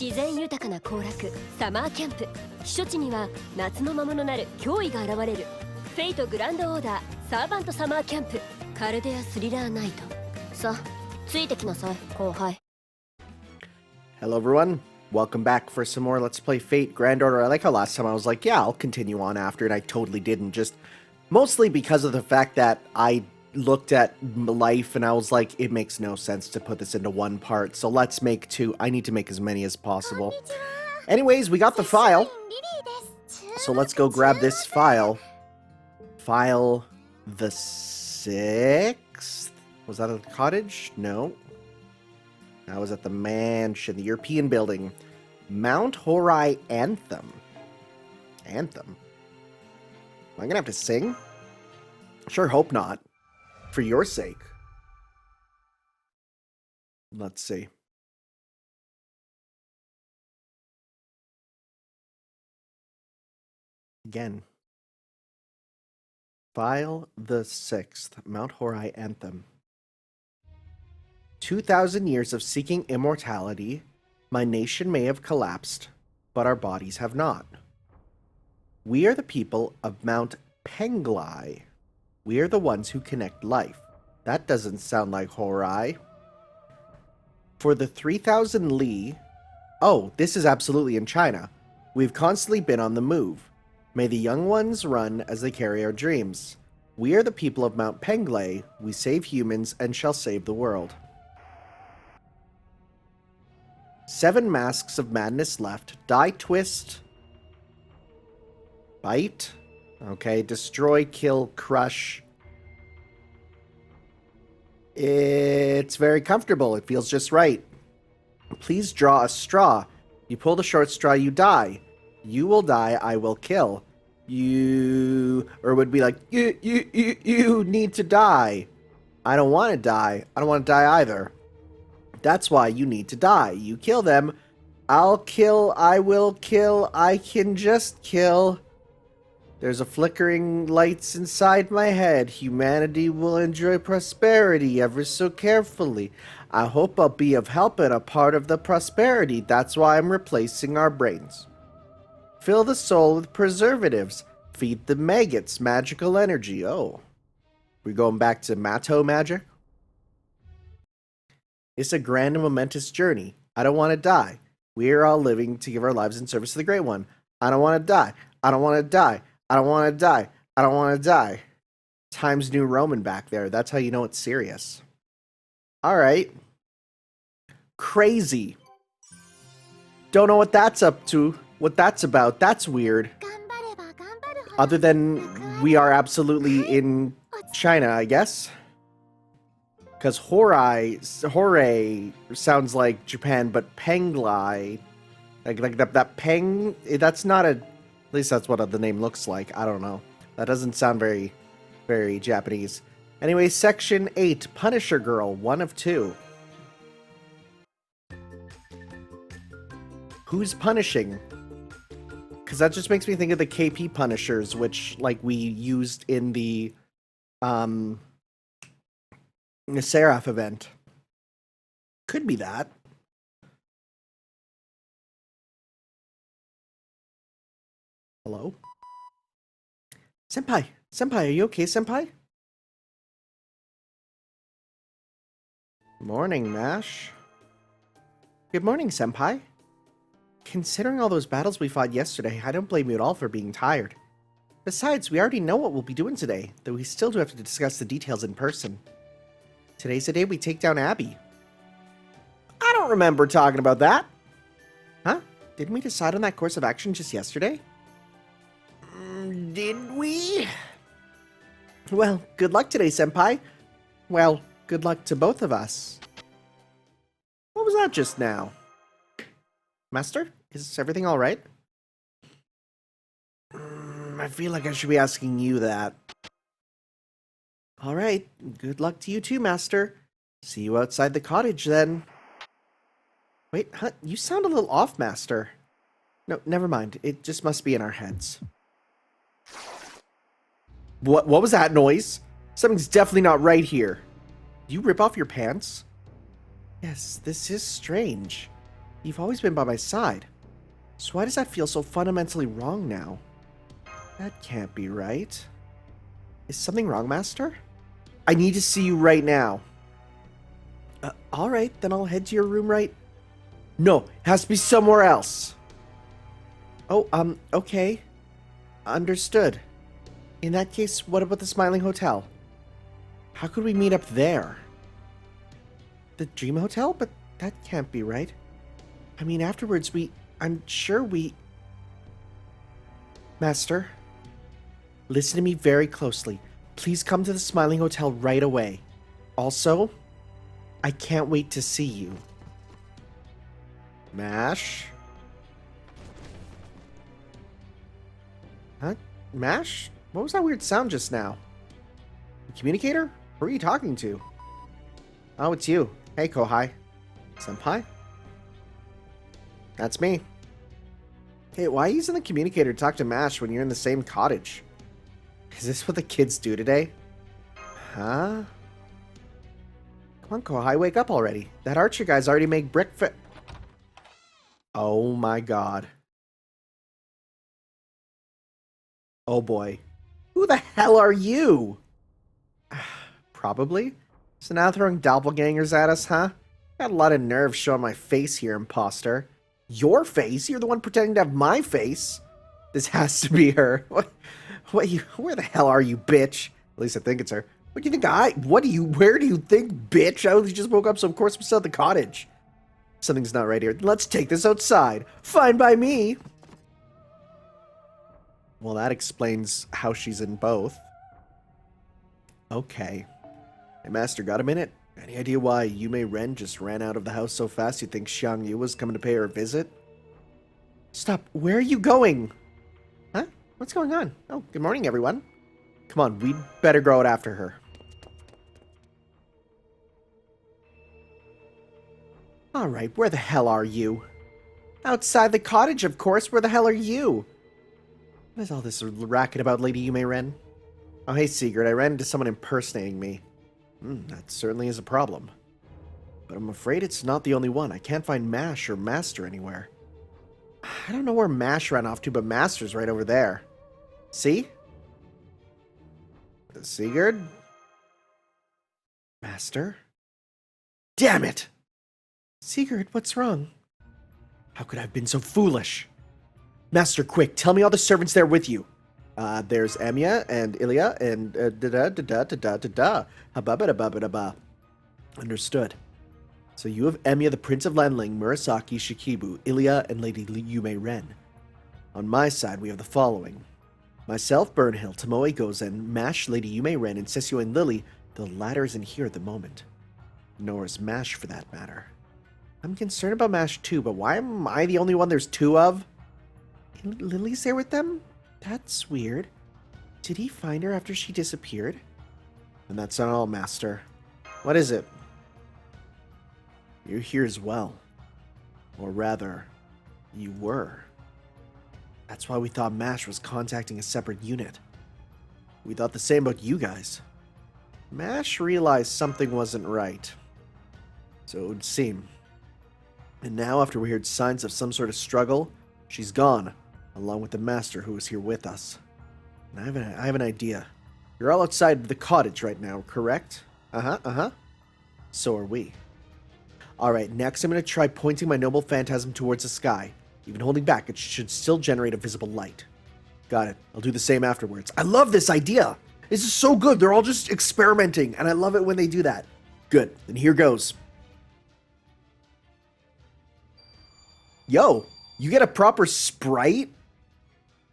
自然豊かな行楽サマーキャンプ。避暑地には夏の魔物なる脅威が現れる。フェイトグランドオーダーサーバントサマーキャンプカルデアスリラーナイト。さあついてきなさい後輩。 Hello everyone, welcome back for some more Let's Play Fate Grand Order. I like how last time I was like, yeah, I'll continue on after, and I totally didn't, just mostly because of the fact that I looked at life and I was like, it makes no sense to put this into one part, so let's make two. I need to make as many as possible. Anyways, we got the file, so let's go grab this file. File the 6th? Was that at the cottage? No. That was at the mansion, the European building. Mount Horai Anthem. Anthem? Am I gonna have to sing? Sure hope not. For your sake. Let's see. Again. File the 6th. Mount Horai Anthem. 2,000 years of seeking immortality. My nation may have collapsed, but our bodies have not. We are the people of Mount Penglai. We are the ones who connect life. That doesn't sound like Horai. For the 3,000 li... Oh, this is absolutely in China. We've constantly been on the move. May the young ones run as they carry our dreams. We are the people of Mount Penglai. We save humans and shall save the world. 7 masks of madness left. Die, twist. Bite. Okay, destroy, kill, crush. It's very comfortable. It feels just right. Please draw a straw. You pull the short straw, you die. You will die, I will kill. You... Or it would be like, you need to die. I don't want to die. I don't want to die either. That's why you need to die. You kill them. I'll kill, I will kill, I can just kill. There's a flickering lights inside my head. Humanity will enjoy prosperity ever so carefully. I hope I'll be of help and a part of the prosperity. That's why I'm replacing our brains. Fill the soul with preservatives. Feed the maggots magical energy. Oh. We're going back to Mato magic? It's a grand and momentous journey. I don't want to die. We are all living to give our lives in service to the Great One. I don't want to die. I don't want to die. I don't want to die. I don't want to die. Times New Roman back there. That's how you know it's serious. Alright. Crazy. Don't know what that's up to. What that's about. That's weird. Other than we are absolutely in China, I guess. Because Horai sounds like Japan, but Penglai, like that Peng, that's not a, at least that's what the name looks like. I don't know. That doesn't sound very, very Japanese. Anyway, Section 8, Punisher Girl, 1 of 2. Who's punishing? Because that just makes me think of the KP Punishers, which, like, we used in the, Seraph event. Could be that. Hello? Senpai! Senpai, are you okay, Senpai? Morning, Mash. Good morning, Senpai. Considering all those battles we fought yesterday, I don't blame you at all for being tired. Besides, we already know what we'll be doing today, though we still do have to discuss the details in person. Today's the day we take down Abby. I don't remember talking about that. Huh? Didn't we decide on that course of action just yesterday? Did we? Well, good luck today, Senpai. Well, good luck to both of us. What was that just now? Master, is everything alright? I feel like I should be asking you that. Alright, good luck to you too, Master. See you outside the cottage, then. Wait, huh? You sound a little off, Master. No, never mind. It just must be in our heads. What was that noise? Something's definitely not right here. Did you rip off your pants? Yes, this is strange. You've always been by my side. So why does that feel so fundamentally wrong now? That can't be right. Is something wrong, Master? I need to see you right now. Alright, then I'll head to your room right... No, it has to be somewhere else. Oh, okay. Understood. In that case, what about the Smiling Hotel? How could we meet up there? The Dream Hotel? But that can't be right. I mean, afterwards I'm sure we... Master, listen to me very closely. Please come to the Smiling Hotel right away. Also, I can't wait to see you. Mash? Huh? Mash? What was that weird sound just now? The communicator? Who are you talking to? Oh, it's you. Hey, Kohai. Senpai? That's me. Hey, why are you using the communicator to talk to Mash when you're in the same cottage? Is this what the kids do today? Huh? Come on, Kohai, wake up already. That archer guy's already made breakfast. Oh my god. Oh boy. Who the hell are you? Probably. So now throwing doppelgangers at us, huh? Got a lot of nerve showing my face here, imposter. Your face? You're the one pretending to have my face. This has to be her. Where the hell are you, bitch? At least I think it's her. What do you think where do you think, bitch? I only just woke up, so of course I'm still at the cottage. Something's not right here. Let's take this outside. Fine by me. Well, that explains how she's in both. Okay. Hey, Master, got a minute? Any idea why Yume Ren just ran out of the house so fast you think Xiang Yu was coming to pay her a visit? Stop. Where are you going? Huh? What's going on? Oh, good morning, everyone. Come on, we'd better go out after her. Alright, where the hell are you? Outside the cottage, of course. Where the hell are you? What is all this racket about, Lady Yume Ren? Oh, hey, Sigurd. I ran into someone impersonating me. That certainly is a problem. But I'm afraid it's not the only one. I can't find Mash or Master anywhere. I don't know where Mash ran off to, but Master's right over there. See? Sigurd? Master? Damn it! Sigurd, what's wrong? How could I have been so foolish? Master, quick, tell me all the servants there with you. There's Emiya and Ilya and da-da-da-da-da-da-da-da. Ha-ba-ba-da-ba-ba-da-ba. Understood. So you have Emiya, the Prince of Lanling, Murasaki, Shikibu, Ilya, and Lady Yume Ren. On my side, we have the following. Myself, Burnhill, Tomoe Gozen, Mash, Lady Yume Ren, and Sessue and Lily. The latter isn't here at the moment. Nor is Mash, for that matter. I'm concerned about Mash too, but why am I the only one there's two of? Lily's there with them? That's weird. Did he find her after she disappeared? And that's not all, Master. What is it? You're here as well. Or rather, you were. That's why we thought Mash was contacting a separate unit. We thought the same about you guys. Mash realized something wasn't right. So it would seem. And now, after we heard signs of some sort of struggle, she's gone, along with the Master who was here with us. And I have an idea. You're all outside the cottage right now, correct? So are we. Alright, next I'm going to try pointing my noble phantasm towards the sky. Even holding back, it should still generate a visible light. Got it. I'll do the same afterwards. I love this idea! This is so good! They're all just experimenting, and I love it when they do that. Good. Then here goes. Yo! You get a proper sprite?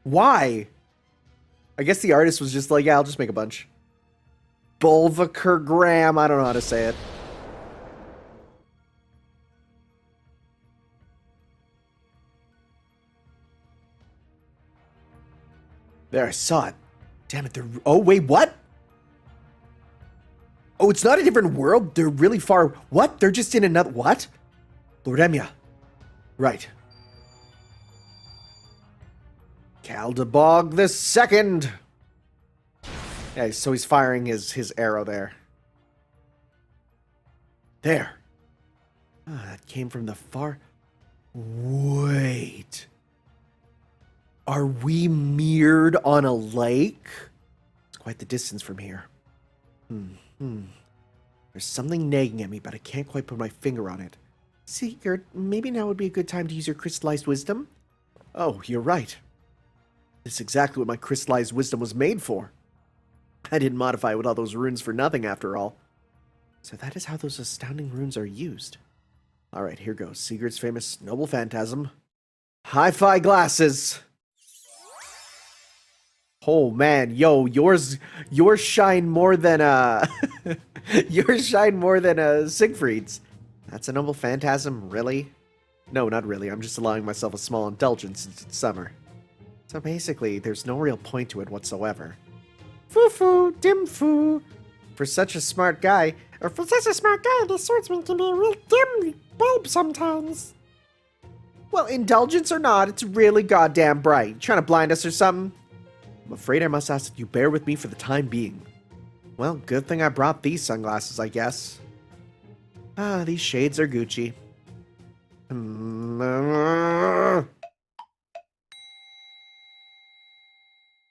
Why? I guess the artist was just like, yeah, I'll just make a bunch. Bulvakergram. I don't know how to say it. There, I saw it. Damn it, they're... Oh, wait, what? Oh, it's not a different world? They're really far... What? They're just in another... What? Lord Emiya. Right. Kaldabog the Second. Yeah, so he's firing his arrow there. There. Ah, that came from the far... Wait. Are we mirrored on a lake? It's quite the distance from here. There's something nagging at me, but I can't quite put my finger on it. Sigurd, maybe now would be a good time to use your crystallized wisdom? Oh, you're right. This is exactly what my crystallized wisdom was made for. I didn't modify it with all those runes for nothing, after all. So that is how those astounding runes are used. Alright, here goes. Sigurd's famous noble phantasm. Hi-fi glasses! Oh man, yo, yours shine more than yours shine more than Siegfried's. That's a noble phantasm, really? No, not really. I'm just allowing myself a small indulgence since it's summer. So basically, there's no real point to it whatsoever. Foo-foo, dim-foo. For such a smart guy, the swordsman can be a real dim bulb sometimes. Well, indulgence or not, it's really goddamn bright. You trying to blind us or something? I'm afraid I must ask that you bear with me for the time being. Well, good thing I brought these sunglasses, I guess. Ah, these shades are Gucci.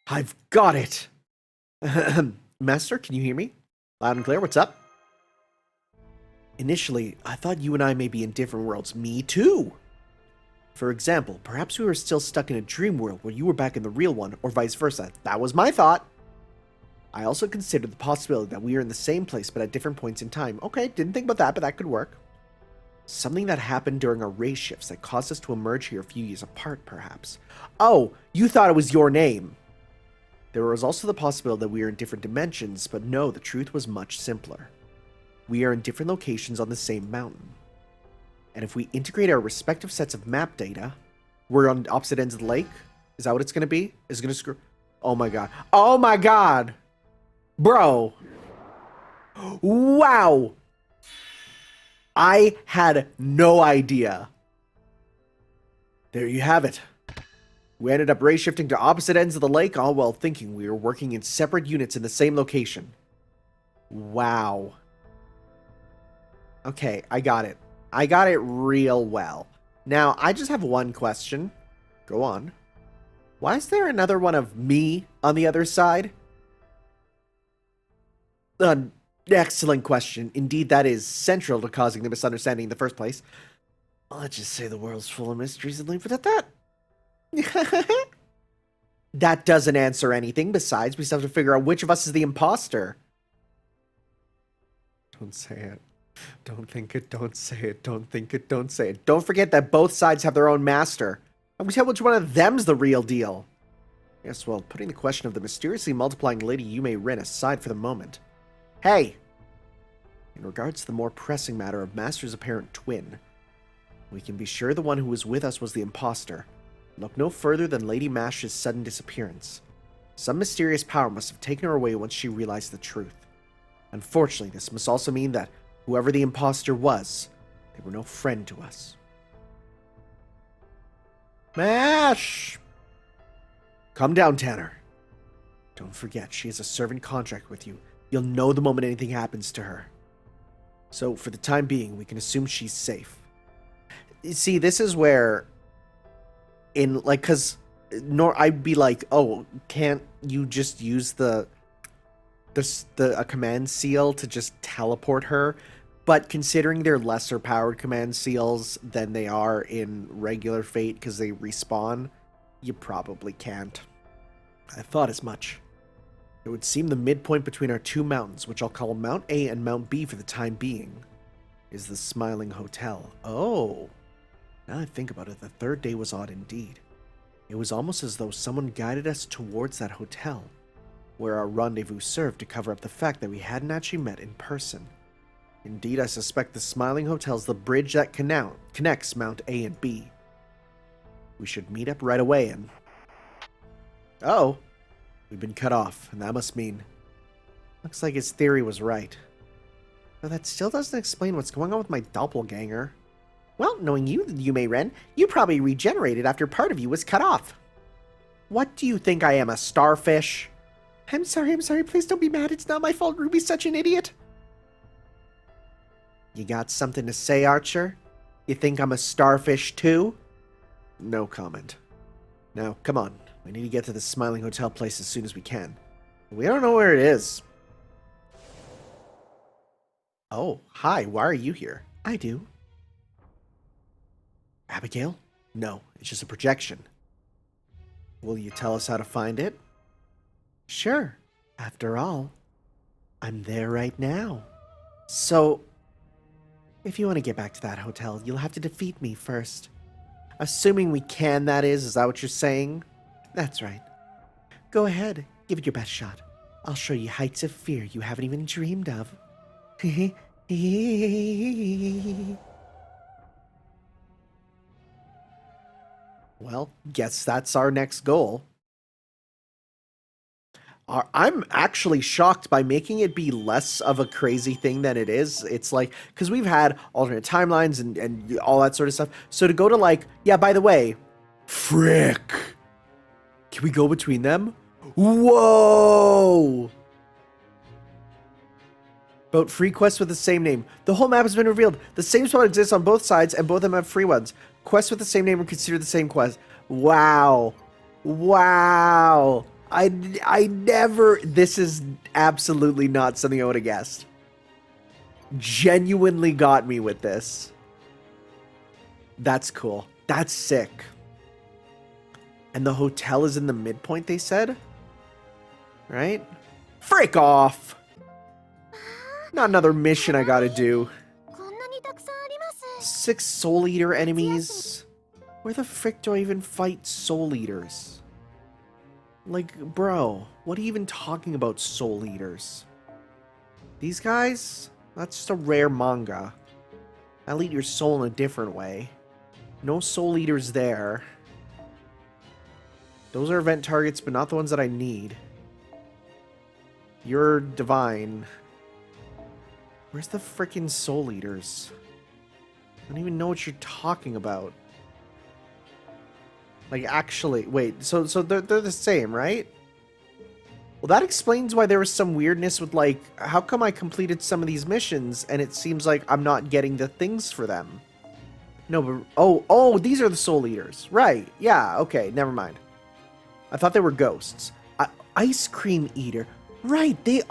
I've got it! Master, can you hear me? Loud and clear, what's up? Initially, I thought you and I may be in different worlds. Me too! For example, perhaps we were still stuck in a dream world where you were back in the real one, or vice versa. That was my thought! I also considered the possibility that we are in the same place but at different points in time. Okay, didn't think about that, but that could work. Something that happened during our race shifts that caused us to emerge here a few years apart, perhaps. Oh, you thought it was your name! There was also the possibility that we are in different dimensions, but no, the truth was much simpler. We are in different locations on the same mountain. And if we integrate our respective sets of map data, we're on opposite ends of the lake? Is that what it's going to be? Is it going to screw... Oh my god. Oh my god! Bro! Wow! I had no idea. There you have it. We ended up race shifting to opposite ends of the lake, all while thinking we were working in separate units in the same location. Wow. Okay, I got it. I got it real well. Now, I just have one question. Go on. Why is there another one of me on the other side? Excellent question. Indeed, that is central to causing the misunderstanding in the first place. Let's just say the world's full of mysteries and leave it at that. That doesn't answer anything. Besides, we still have to figure out which of us is the imposter. Don't say it. Don't think it. Don't say it. Don't think it. Don't say it. Don't forget that both sides have their own master. And we tell which one of them's the real deal. Yes, well, putting the question of the mysteriously multiplying Lady Yume Rin aside for the moment. Hey! In regards to the more pressing matter of Master's apparent twin, we can be sure the one who was with us was the imposter. Look no further than Lady Mash's sudden disappearance. Some mysterious power must have taken her away once she realized the truth. Unfortunately, this must also mean that whoever the imposter was, they were no friend to us. Mash! Come down, Tanner. Don't forget, she has a servant contract with you. You'll know the moment anything happens to her. So, for the time being, we can assume she's safe. See, this is where... I'd be like, oh, can't you just use a command seal to just teleport her? But considering they're lesser powered command seals than they are in regular Fate because they respawn, you probably can't. I thought as much. It would seem the midpoint between our two mountains, which I'll call Mount A and Mount B for the time being, is the Smiling Hotel. Oh, now I think about it, the third day was odd indeed. It was almost as though someone guided us towards that hotel, where our rendezvous served to cover up the fact that we hadn't actually met in person. Indeed, I suspect the Smiling Hotel's the bridge that connects Mount A and B. We should meet up right away and... Oh, we've been cut off, and that must mean... Looks like his theory was right. But that still doesn't explain what's going on with my doppelganger. Well, knowing you, Yume Ren, you probably regenerated after part of you was cut off. What do you think I am, a starfish? I'm sorry, please don't be mad, it's not my fault Ruby's such an idiot. You got something to say, Archer? You think I'm a starfish too? No comment. Now, come on. We need to get to the Smiling Hotel place as soon as we can. We don't know where it is. Oh, hi. Why are you here? I do. Abigail? No, it's just a projection. Will you tell us how to find it? Sure. After all, I'm there right now. So, if you want to get back to that hotel, you'll have to defeat me first. Assuming we can, that is that what you're saying? That's right. Go ahead, give it your best shot. I'll show you heights of fear you haven't even dreamed of. Well, guess that's our next goal. I'm actually shocked by making it be less of a crazy thing than it is. It's like, because we've had alternate timelines and all that sort of stuff. So to go to like, yeah, by the way, frick. Can we go between them? Whoa! About free quests with the same name. The whole map has been revealed. The same spot exists on both sides, and both of them have free ones. Quests with the same name are considered the same quest. Wow. Wow. I never... This is absolutely not something I would have guessed. Genuinely got me with this. That's cool. That's sick. And the hotel is in the midpoint, they said? Right? Frick off! Not another mission I gotta do. 6 Soul Eater enemies? Where the frick do I even fight Soul Eaters? Like, bro, what are you even talking about Soul Eaters? These guys? That's just a rare manga. I'll eat your soul in a different way. No Soul Eaters there. Those are event targets, but not the ones that I need. You're divine. Where's the frickin' Soul Eaters? I don't even know what you're talking about. Like, actually, wait, so they're the same, right? Well, that explains why there was some weirdness with, like, how come I completed some of these missions and it seems like I'm not getting the things for them? No, but, oh, these are the Soul Eaters. Right, yeah, okay, never mind. I thought they were ghosts. Ice Cream Eater. Right, they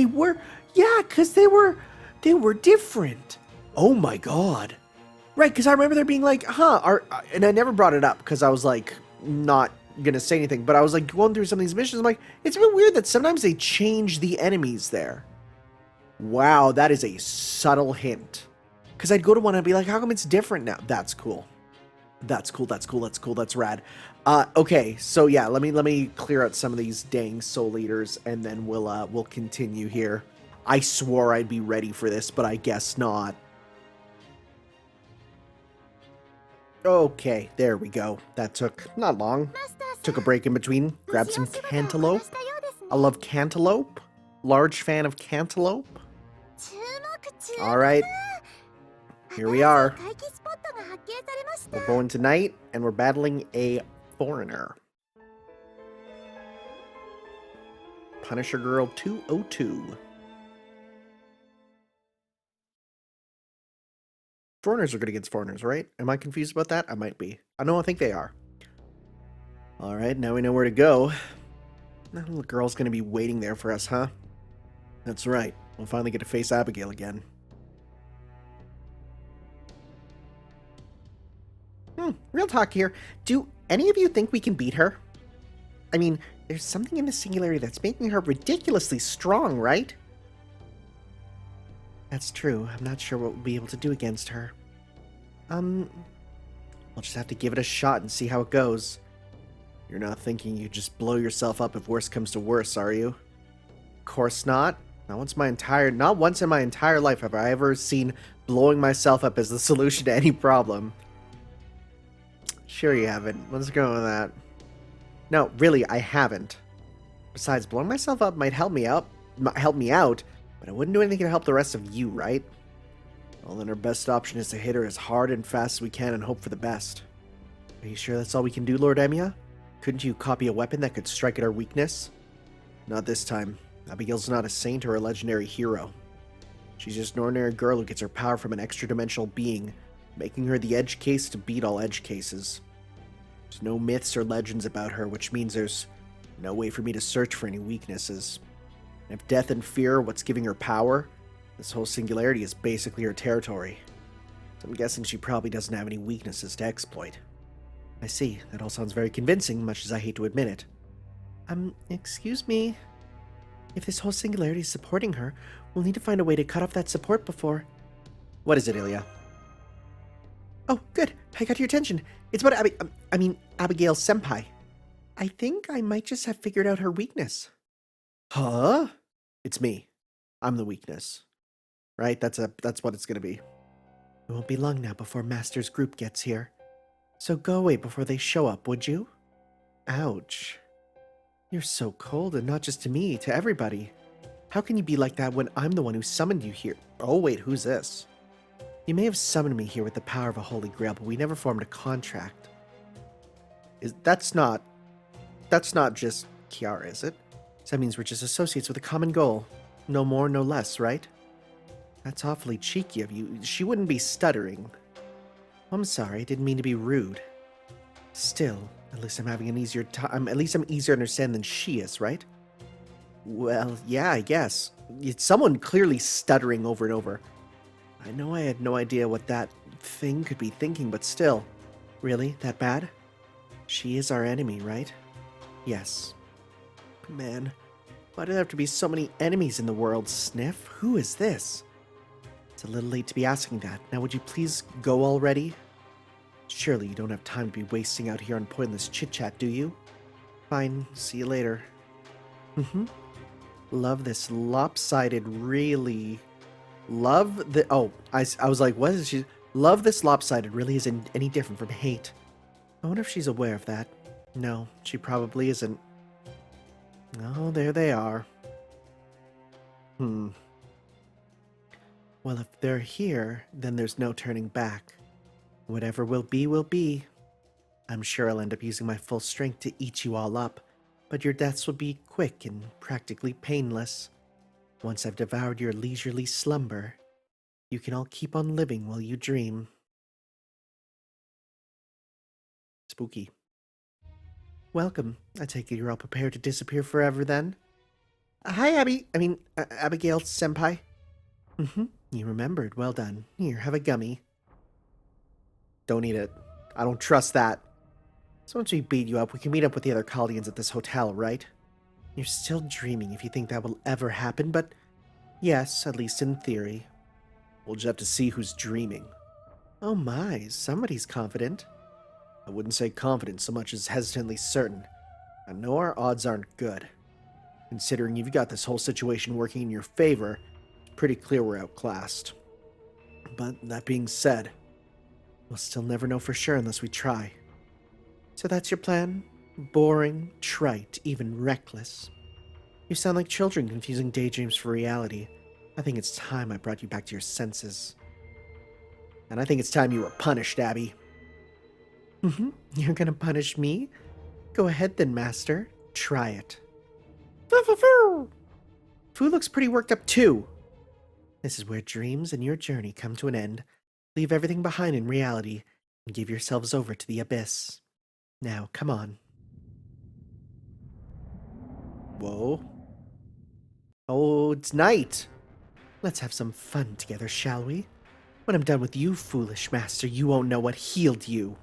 were, yeah, because they were different. Oh my god. Right, because I remember there being like, and I never brought it up because I was like, not gonna say anything, but I was like going through some of these missions, I'm like, it's a bit weird that sometimes they change the enemies there. Wow, that is a subtle hint. Because I'd go to one and I'd be like, how come it's different now? That's cool. That's cool, that's cool, that's cool, that's rad. Okay, so yeah, let me clear out some of these dang Soul Eaters, and then we'll continue here. I swore I'd be ready for this, but I guess not. Okay, there we go. That took not long. Took a break in between. Grabbed some cantaloupe. I love cantaloupe. Large fan of cantaloupe. Alright. Here we are. We're going tonight, and we're battling a foreigner. Punisher Girl 202. Foreigners are good against foreigners, right? Am I confused about that? I might be. I think they are. Alright, now we know where to go. That little girl's gonna be waiting there for us, huh? That's right. We'll finally get to face Abigail again. Real talk here. Do any of you think we can beat her? I mean, there's something in the singularity that's making her ridiculously strong, right? That's true. I'm not sure what we'll be able to do against her. We'll just have to give it a shot and see how it goes. You're not thinking you just blow yourself up if worse comes to worse, are you? Of course not. Not once in my entire life have I ever seen blowing myself up as the solution to any problem. Sure you haven't. Let's go with that. No, really, I haven't. Besides, blowing myself up might help me out, but I wouldn't do anything to help the rest of you, right? Well, then our best option is to hit her as hard and fast as we can and hope for the best. Are you sure that's all we can do, Lord Emiya? Couldn't you copy a weapon that could strike at our weakness? Not this time. Abigail's not a saint or a legendary hero. She's just an ordinary girl who gets her power from an extra-dimensional being. making her the edge case to beat all edge cases. There's no myths or legends about her, which means there's no way for me to search for any weaknesses. And if death and fear are what's giving her power, this whole singularity is basically her territory. So I'm guessing she probably doesn't have any weaknesses to exploit. I see. That all sounds very convincing, much as I hate to admit it. Excuse me. If this whole singularity is supporting her, we'll need to find a way to cut off that support before... What is it, Ilya? Oh, good. I got your attention. It's about Abigail Senpai. I think I might just have figured out her weakness. Huh? It's me. I'm the weakness. Right? That's what it's gonna be. It won't be long now before Master's group gets here. So go away before they show up, would you? Ouch. You're so cold, and not just to me, to everybody. How can you be like that when I'm the one who summoned you here? Oh wait, who's this? You may have summoned me here with the power of a holy grail, but we never formed a contract. That's not just Kiara, is it? So that means we're just associates with a common goal. No more, no less, right? That's awfully cheeky of you. She wouldn't be stuttering. I'm sorry, I didn't mean to be rude. Still, at least I'm having an easier time. At least I'm easier to understand than she is, right? Well, yeah, I guess. It's someone clearly stuttering over and over. I know I had no idea what that thing could be thinking, but still. Really? That bad? She is our enemy, right? Yes. Man, why do there have to be so many enemies in the world, Sniff? Who is this? It's a little late to be asking that. Now would you please go already? Surely you don't have time to be wasting out here on pointless chit-chat, do you? Fine, see you later. Love this lopsided, really... Love the... Oh, I was like, what is she... Love this lopsided really isn't any different from hate. I wonder if she's aware of that. No, she probably isn't. Oh, there they are. Well, if they're here, then there's no turning back. Whatever will be, will be. I'm sure I'll end up using my full strength to eat you all up, but your deaths will be quick and practically painless. Once I've devoured your leisurely slumber, you can all keep on living while you dream. Spooky. Welcome. I take it you're all prepared to disappear forever then? Hi, Abigail Senpai. You remembered. Well done. Here, have a gummy. Don't eat it. I don't trust that. So once we beat you up, we can meet up with the other Chaldeans at this hotel, right? You're still dreaming if you think that will ever happen, but yes, at least in theory. We'll just have to see who's dreaming. Oh my, somebody's confident. I wouldn't say confident so much as hesitantly certain. I know our odds aren't good. Considering you've got this whole situation working in your favor, it's pretty clear we're outclassed. But that being said, we'll still never know for sure unless we try. So that's your plan? Boring, trite, even reckless. You sound like children confusing daydreams for reality. I think it's time I brought you back to your senses. And I think it's time you were punished, Abby. You're gonna punish me? Go ahead then, Master. Try it. Fu looks pretty worked up too. This is where dreams and your journey come to an end. Leave everything behind in reality and give yourselves over to the abyss. Now, come on. Whoa. Oh, it's night. Let's have some fun together, shall we? When I'm done with you, foolish master, you won't know what healed you.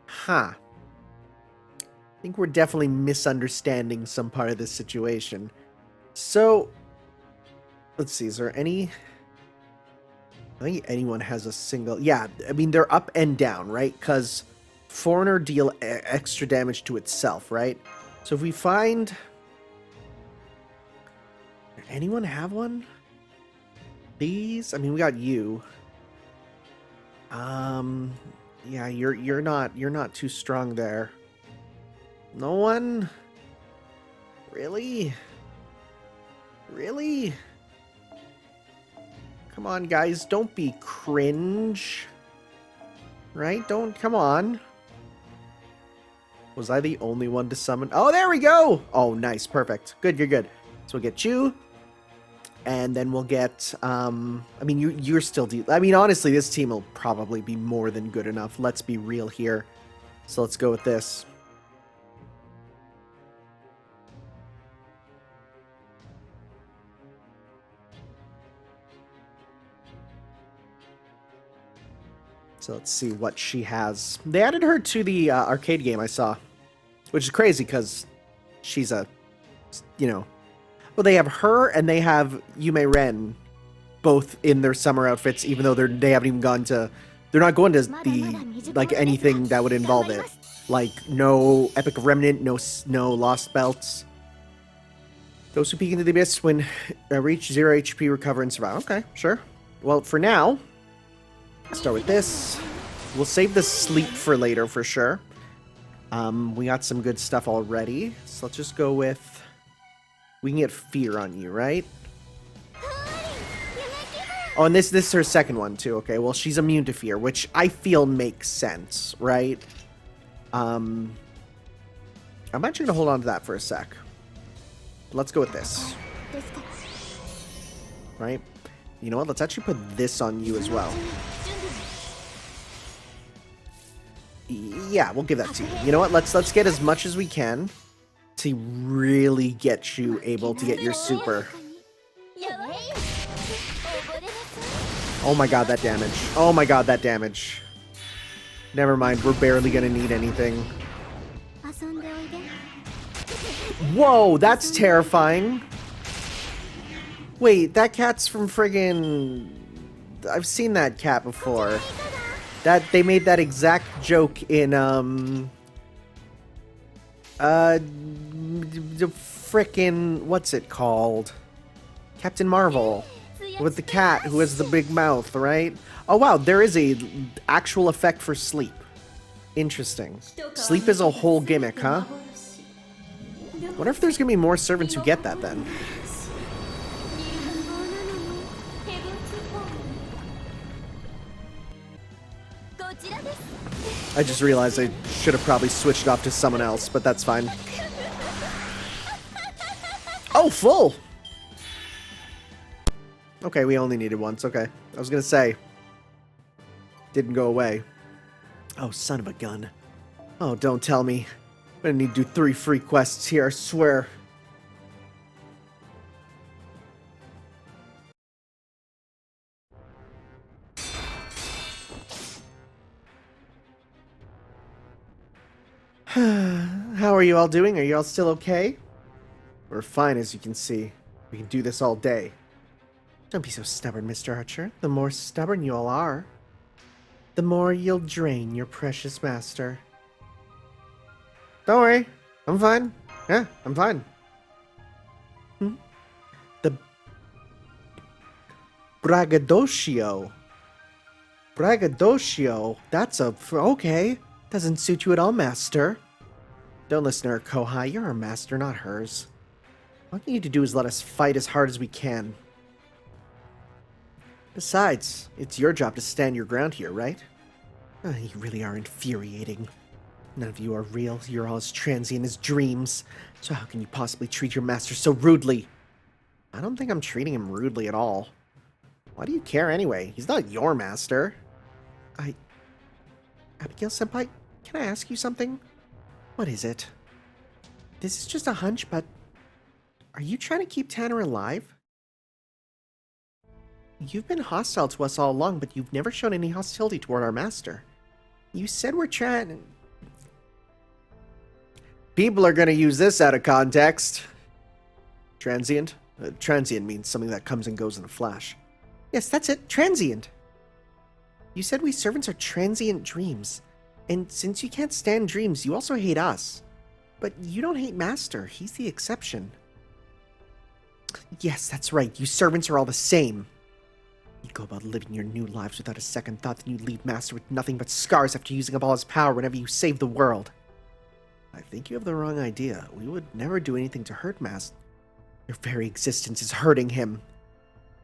Huh. I think we're definitely misunderstanding some part of this situation. So, let's see, is there any... I think anyone has a single... Yeah, I mean, they're up and down, right? Because Foreigner deal extra damage to itself, right? So if we find... Does anyone have one? These? I mean, we got you. Yeah, you're not too strong there. No one? Really? Really? Come on, guys, don't be cringe. Right? Come on. Was I the only one to summon? Oh, there we go! Oh, nice, perfect. Good, you're good. So we'll get you. and then we'll get, I mean, you're still, I mean, honestly, this team will probably be more than good enough. Let's be real here. So let's go with this. So let's see what she has. They added her to the arcade game I saw, which is crazy because she's a, you know, well, they have her and they have Yume Ren both in their summer outfits, even though they haven't even gone to, they're not going to the, like, anything that would involve it. Like, no Epic Remnant, no Lost Belts. Those who peek into the abyss when reach 0 HP, recover, and survive. Okay, sure. Well, for now, let's start with this. We'll save the sleep for later, for sure. We got some good stuff already. So let's just go with... We can get fear on you, right? Oh, and this is her second one, too. Okay, well, she's immune to fear, which I feel makes sense, right? I'm actually going to hold on to that for a sec. Let's go with this. Right? You know what? Let's actually put this on you as well. Yeah, we'll give that to you. You know what? Let's get as much as we can to really get you able to get your super. Oh my god, that damage. Oh my god, that damage. Never mind, we're barely gonna need anything. Whoa, that's terrifying. Wait, that cat's from friggin... I've seen that cat before. That they made that exact joke in the frickin' what's it called? Captain Marvel with the cat who has the big mouth, right? Oh wow, there is a actual effect for sleep. Interesting. Sleep is a whole gimmick, huh? Wonder if there's gonna be more servants who get that then. I just realized I should have probably switched off to someone else, but that's fine. Oh, full! Okay, we only needed once. Okay. I was gonna say. Didn't go away. Oh, son of a gun. Oh, don't tell me. I'm gonna need to do 3 free quests here, I swear. How are you all doing? Are you all still okay? We're fine, as you can see. We can do this all day. Don't be so stubborn, Mr. Archer. The more stubborn you all are, the more you'll drain your precious master. Don't worry. I'm fine. Yeah, I'm fine. The braggadocio. Braggadocio? That's a... Okay. Doesn't suit you at all, master. Don't listen to her, Kohai. You're our master, not hers. All you need to do is let us fight as hard as we can. Besides, it's your job to stand your ground here, right? You really are infuriating. None of you are real. You're all as transient as dreams. So how can you possibly treat your master so rudely? I don't think I'm treating him rudely at all. Why do you care anyway? He's not your master. Abigail-senpai, can I ask you something? What is it? This is just a hunch, but... Are you trying to keep Tanner alive? You've been hostile to us all along, but you've never shown any hostility toward our master. You said we're trying... People are gonna use this out of context. Transient? Transient means something that comes and goes in a flash. Yes, that's it. Transient. You said we servants are transient dreams. And since you can't stand dreams, you also hate us. But you don't hate Master. He's the exception. Yes, that's right. You servants are all the same. You go about living your new lives without a second thought, then you leave Master with nothing but scars after using up all his power whenever you save the world. I think you have the wrong idea. We would never do anything to hurt Master. Your very existence is hurting him.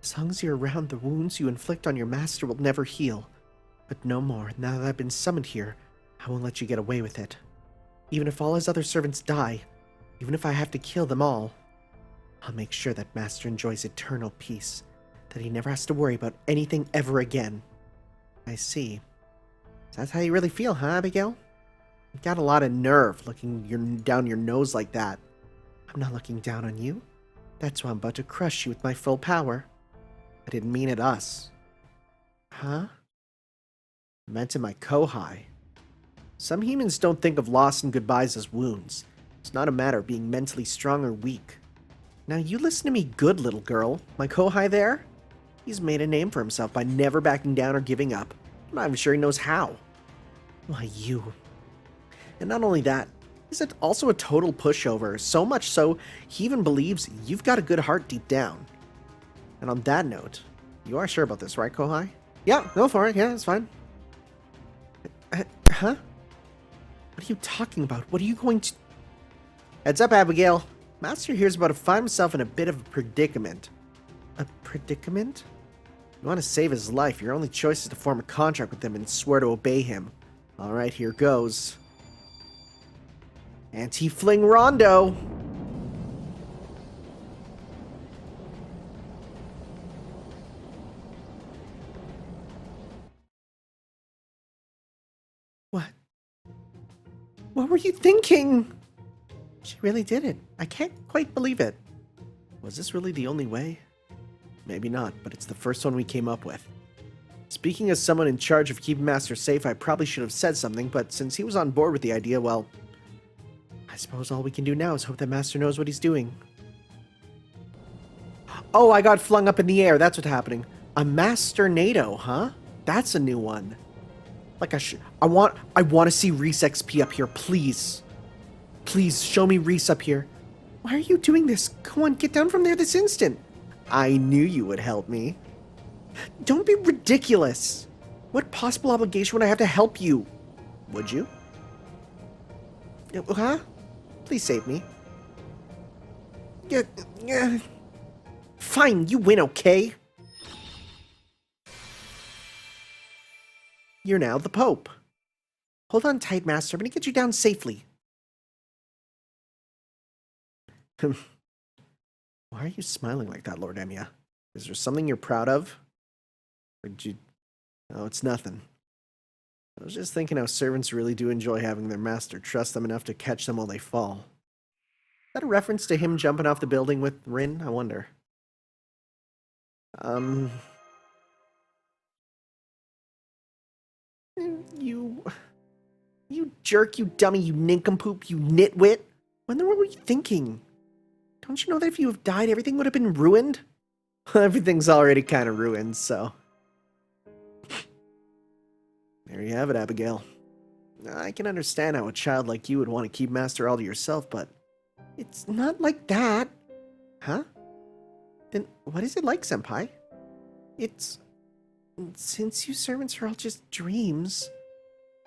As long as you're around, the wounds you inflict on your Master will never heal. But no more. Now that I've been summoned here, I won't let you get away with it. Even if all his other servants die, even if I have to kill them all, I'll make sure that Master enjoys eternal peace, that he never has to worry about anything ever again. I see. That's how you really feel, huh, Abigail? You got a lot of nerve looking down your nose like that. I'm not looking down on you. That's why I'm about to crush you with my full power. I didn't mean at us. Huh? I meant in my kohai. Some humans don't think of loss and goodbyes as wounds. It's not a matter of being mentally strong or weak. Now you listen to me good, little girl. My kohai there? He's made a name for himself by never backing down or giving up. I'm not even sure he knows how. Why, you. And not only that, he's also a total pushover, so much so he even believes you've got a good heart deep down. And on that note, you are sure about this, right, kohai? Yeah, go for it. Yeah, it's fine. Huh? What are you talking about? What are you going to... Heads up, Abigail. Master here's about to find himself in a bit of a predicament. A predicament? You want to save his life, your only choice is to form a contract with him and swear to obey him. Alright, here goes. Anti-fling rondo! What? What were you thinking? She really did it. I can't quite believe it. Was this really the only way? Maybe not, but it's the first one we came up with. Speaking as someone in charge of keeping Master safe, I probably should have said something, but since he was on board with the idea, well, I suppose all we can do now is hope that Master knows what he's doing. Oh, I got flung up in the air. That's what's happening. A Master NATO, huh? That's a new one. Like I want to see Reese XP up here, please. Please show me Reese up here. Why are you doing this? Go on, get down from there this instant. I knew you would help me. Don't be ridiculous. What possible obligation would I have to help you? Would you? Huh? Please save me. Yeah. Fine, you win, okay? You're now the Pope. Hold on tight, Master. I'm gonna get you down safely. Why are you smiling like that, Lord Emiya? Is there something you're proud of? Or did you... Oh, it's nothing. I was just thinking how servants really do enjoy having their master trust them enough to catch them while they fall. Is that a reference to him jumping off the building with Rin? I wonder. You jerk, you dummy, you nincompoop, you nitwit. What were you thinking? Don't you know that if you have died, everything would have been ruined? Everything's already kind of ruined, so... There you have it, Abigail. I can understand how a child like you would want to keep Master all to yourself, but... It's not like that. Huh? Then what is it like, Senpai? It's... Since you servants are all just dreams,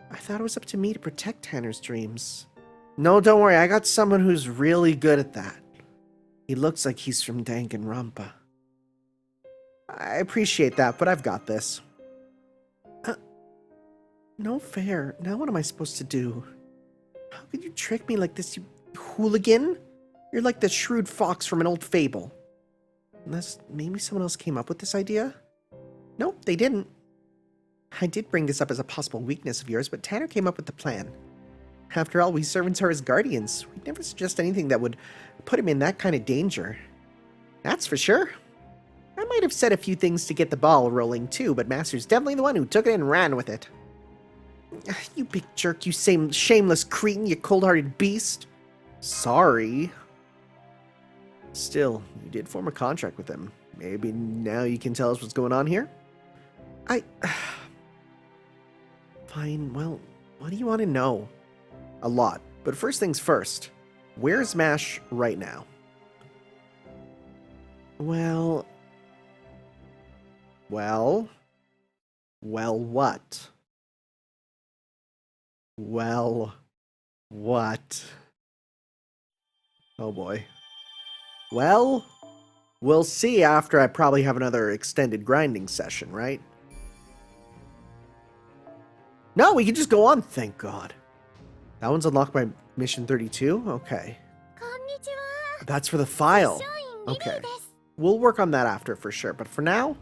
I thought it was up to me to protect Tanner's dreams. No, don't worry, I got someone who's really good at that. He looks like he's from Danganronpa. I appreciate that, but I've got this. No fair. Now what am I supposed to do? How could you trick me like this, you hooligan? You're like the shrewd fox from an old fable. Unless maybe someone else came up with this idea? Nope, they didn't. I did bring this up as a possible weakness of yours, but Tanner came up with the plan. After all, we servants are his guardians. We'd never suggest anything that would put him in that kind of danger. That's for sure. I might have said a few things to get the ball rolling too, but Master's definitely the one who took it and ran with it. You big jerk, you same shameless cretin, you cold-hearted beast. Sorry. Still, you did form a contract with him. Maybe now you can tell us what's going on here? Fine, well, what do you want to know? A lot. But first things first, where's Mash right now? Well, what? Well, what? Oh boy. Well, we'll see after I probably have another extended grinding session, right? No, we can just go on, thank God. That one's unlocked by mission 32? Okay. That's for the file. Okay. We'll work on that after for sure, but for now,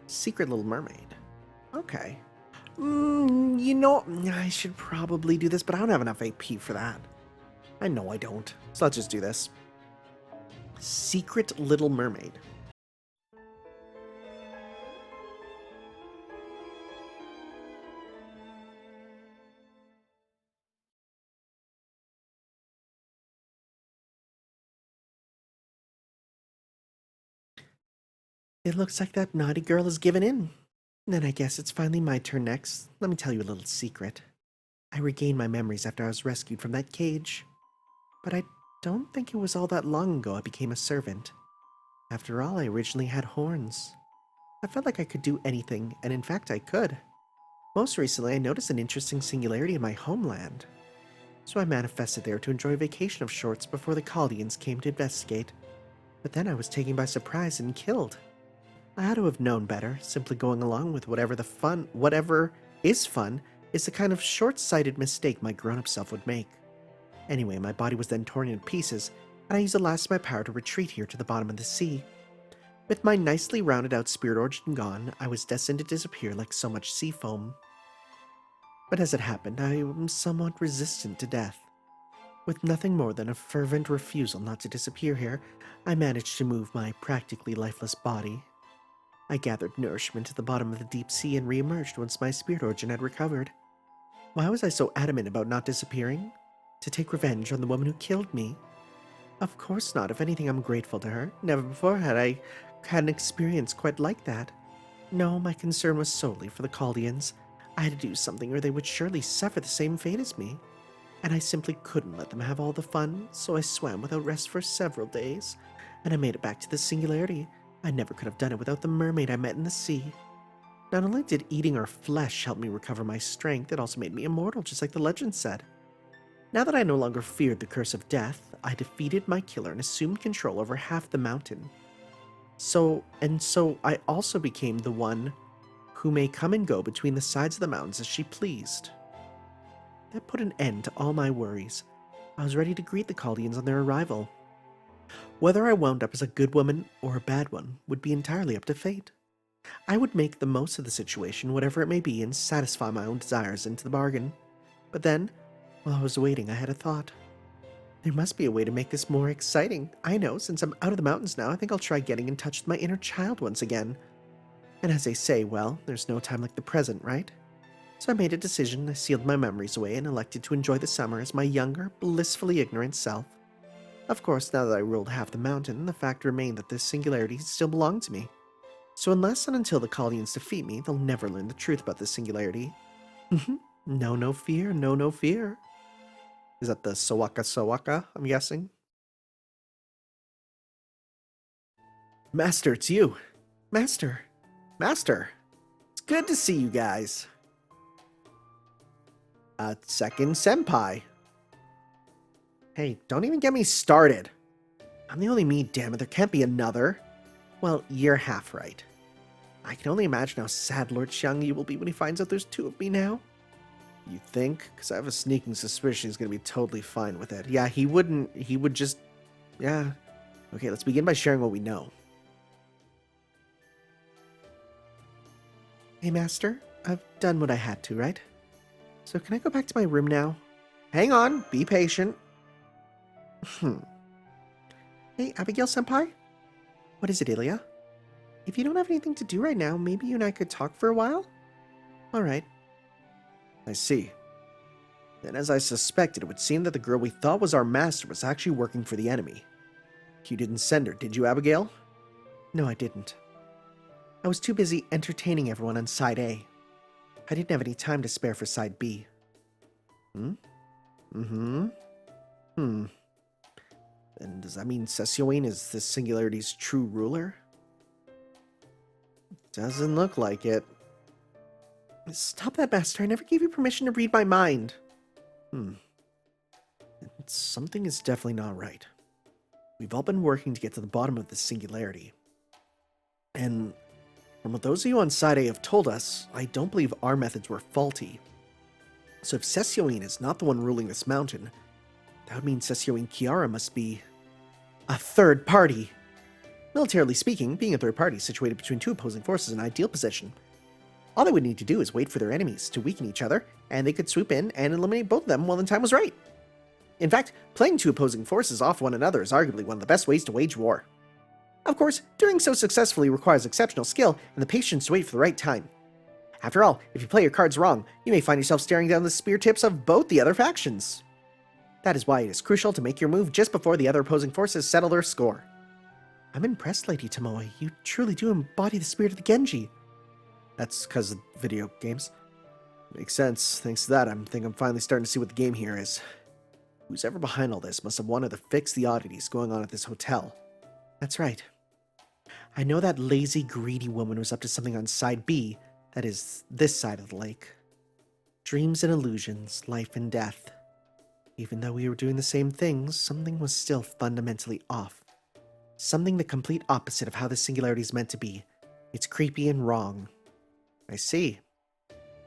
Secret Little Mermaid. Okay. You know, I should probably do this, but I don't have enough AP for that. I know I don't. So let's just do this. Secret Little Mermaid. It looks like that naughty girl has given in. Then I guess it's finally my turn next. Let me tell you a little secret. I regained my memories after I was rescued from that cage. But I don't think it was all that long ago I became a servant. After all, I originally had horns. I felt like I could do anything, and in fact I could. Most recently, I noticed an interesting singularity in my homeland. So I manifested there to enjoy a vacation of sorts before the Chaldeans came to investigate. But then I was taken by surprise and killed. I had to have known better. Simply going along with whatever is fun is the kind of short-sighted mistake my grown-up self would make. Anyway, my body was then torn in pieces, and I used the last of my power to retreat here to the bottom of the sea. With my nicely rounded out spirit origin gone, I was destined to disappear like so much sea foam. But as it happened, I am somewhat resistant to death. With nothing more than a fervent refusal not to disappear here, I managed to move my practically lifeless body. I gathered nourishment at the bottom of the deep sea and re-emerged once my spirit origin had recovered. Why was I so adamant about not disappearing? To take revenge on the woman who killed me? Of course not. If anything, I'm grateful to her. Never before had I had an experience quite like that. No, my concern was solely for the Chaldeans. I had to do something or they would surely suffer the same fate as me. And I simply couldn't let them have all the fun, so I swam without rest for several days. And I made it back to the singularity. I never could have done it without the mermaid I met in the sea. Not only did eating her flesh help me recover my strength, it also made me immortal, just like the legend said. Now that I no longer feared the curse of death, I defeated my killer and assumed control over half the mountain. So I also became the one who may come and go between the sides of the mountains as she pleased. That put an end to all my worries. I was ready to greet the Chaldeans on their arrival. Whether I wound up as a good woman or a bad one would be entirely up to fate. I would make the most of the situation, whatever it may be, and satisfy my own desires into the bargain. But then, while I was waiting, I had a thought. There must be a way to make this more exciting. I know, since I'm out of the mountains now, I think I'll try getting in touch with my inner child once again. And as they say, well, there's no time like the present, right? So I made a decision, I sealed my memories away, and elected to enjoy the summer as my younger, blissfully ignorant self. Of course, now that I ruled half the mountain, the fact remained that this singularity still belonged to me. So unless and until the Chaldeans defeat me, they'll never learn the truth about this singularity. No fear, no fear. Is that the Sawaka, I'm guessing? Master, it's you. Master. It's good to see you guys. Second senpai. Hey, don't even get me started. I'm the only me, damn it. There can't be another. Well, you're half right. I can only imagine how sad Lord Xiangyi will be when he finds out there's two of me now. You think? Because I have a sneaking suspicion he's going to be totally fine with it. Yeah, he wouldn't. He would just... Yeah. Okay, let's begin by sharing what we know. Hey, Master. I've done what I had to, right? So can I go back to my room now? Hang on. Be patient. Hey, Abigail-senpai? What is it, Ilya? If you don't have anything to do right now, maybe you and I could talk for a while? Alright. I see. Then as I suspected, it would seem that the girl we thought was our master was actually working for the enemy. You didn't send her, did you, Abigail? No, I didn't. I was too busy entertaining everyone on Side A. I didn't have any time to spare for Side B. Then does that mean Sessioane is this singularity's true ruler? Doesn't look like it. Stop that, Master. I never gave you permission to read my mind. Something is definitely not right. We've all been working to get to the bottom of this singularity. And from what those of you on Side A have told us, I don't believe our methods were faulty. So if Sessioane is not the one ruling this mountain, that would mean Sessioane Kiara must be a third party. Militarily speaking, being a third party situated between two opposing forces is an ideal position. All they would need to do is wait for their enemies to weaken each other, and they could swoop in and eliminate both of them when the time was right. In fact, playing two opposing forces off one another is arguably one of the best ways to wage war. Of course, doing so successfully requires exceptional skill and the patience to wait for the right time. After all, if you play your cards wrong, you may find yourself staring down the spear tips of both the other factions. That is why it is crucial to make your move just before the other opposing forces settle their score. I'm impressed, Lady Tomoe. You truly do embody the spirit of the Genji. That's because of video games. Makes sense. Thanks to that, I think I'm finally starting to see what the game here is. Who's ever behind all this must have wanted to fix the oddities going on at this hotel. That's right. I know that lazy, greedy woman was up to something on side B, that is, this side of the lake. Dreams and illusions, life and death. Even though we were doing the same things, something was still fundamentally off. Something the complete opposite of how the singularity is meant to be. It's creepy and wrong. I see.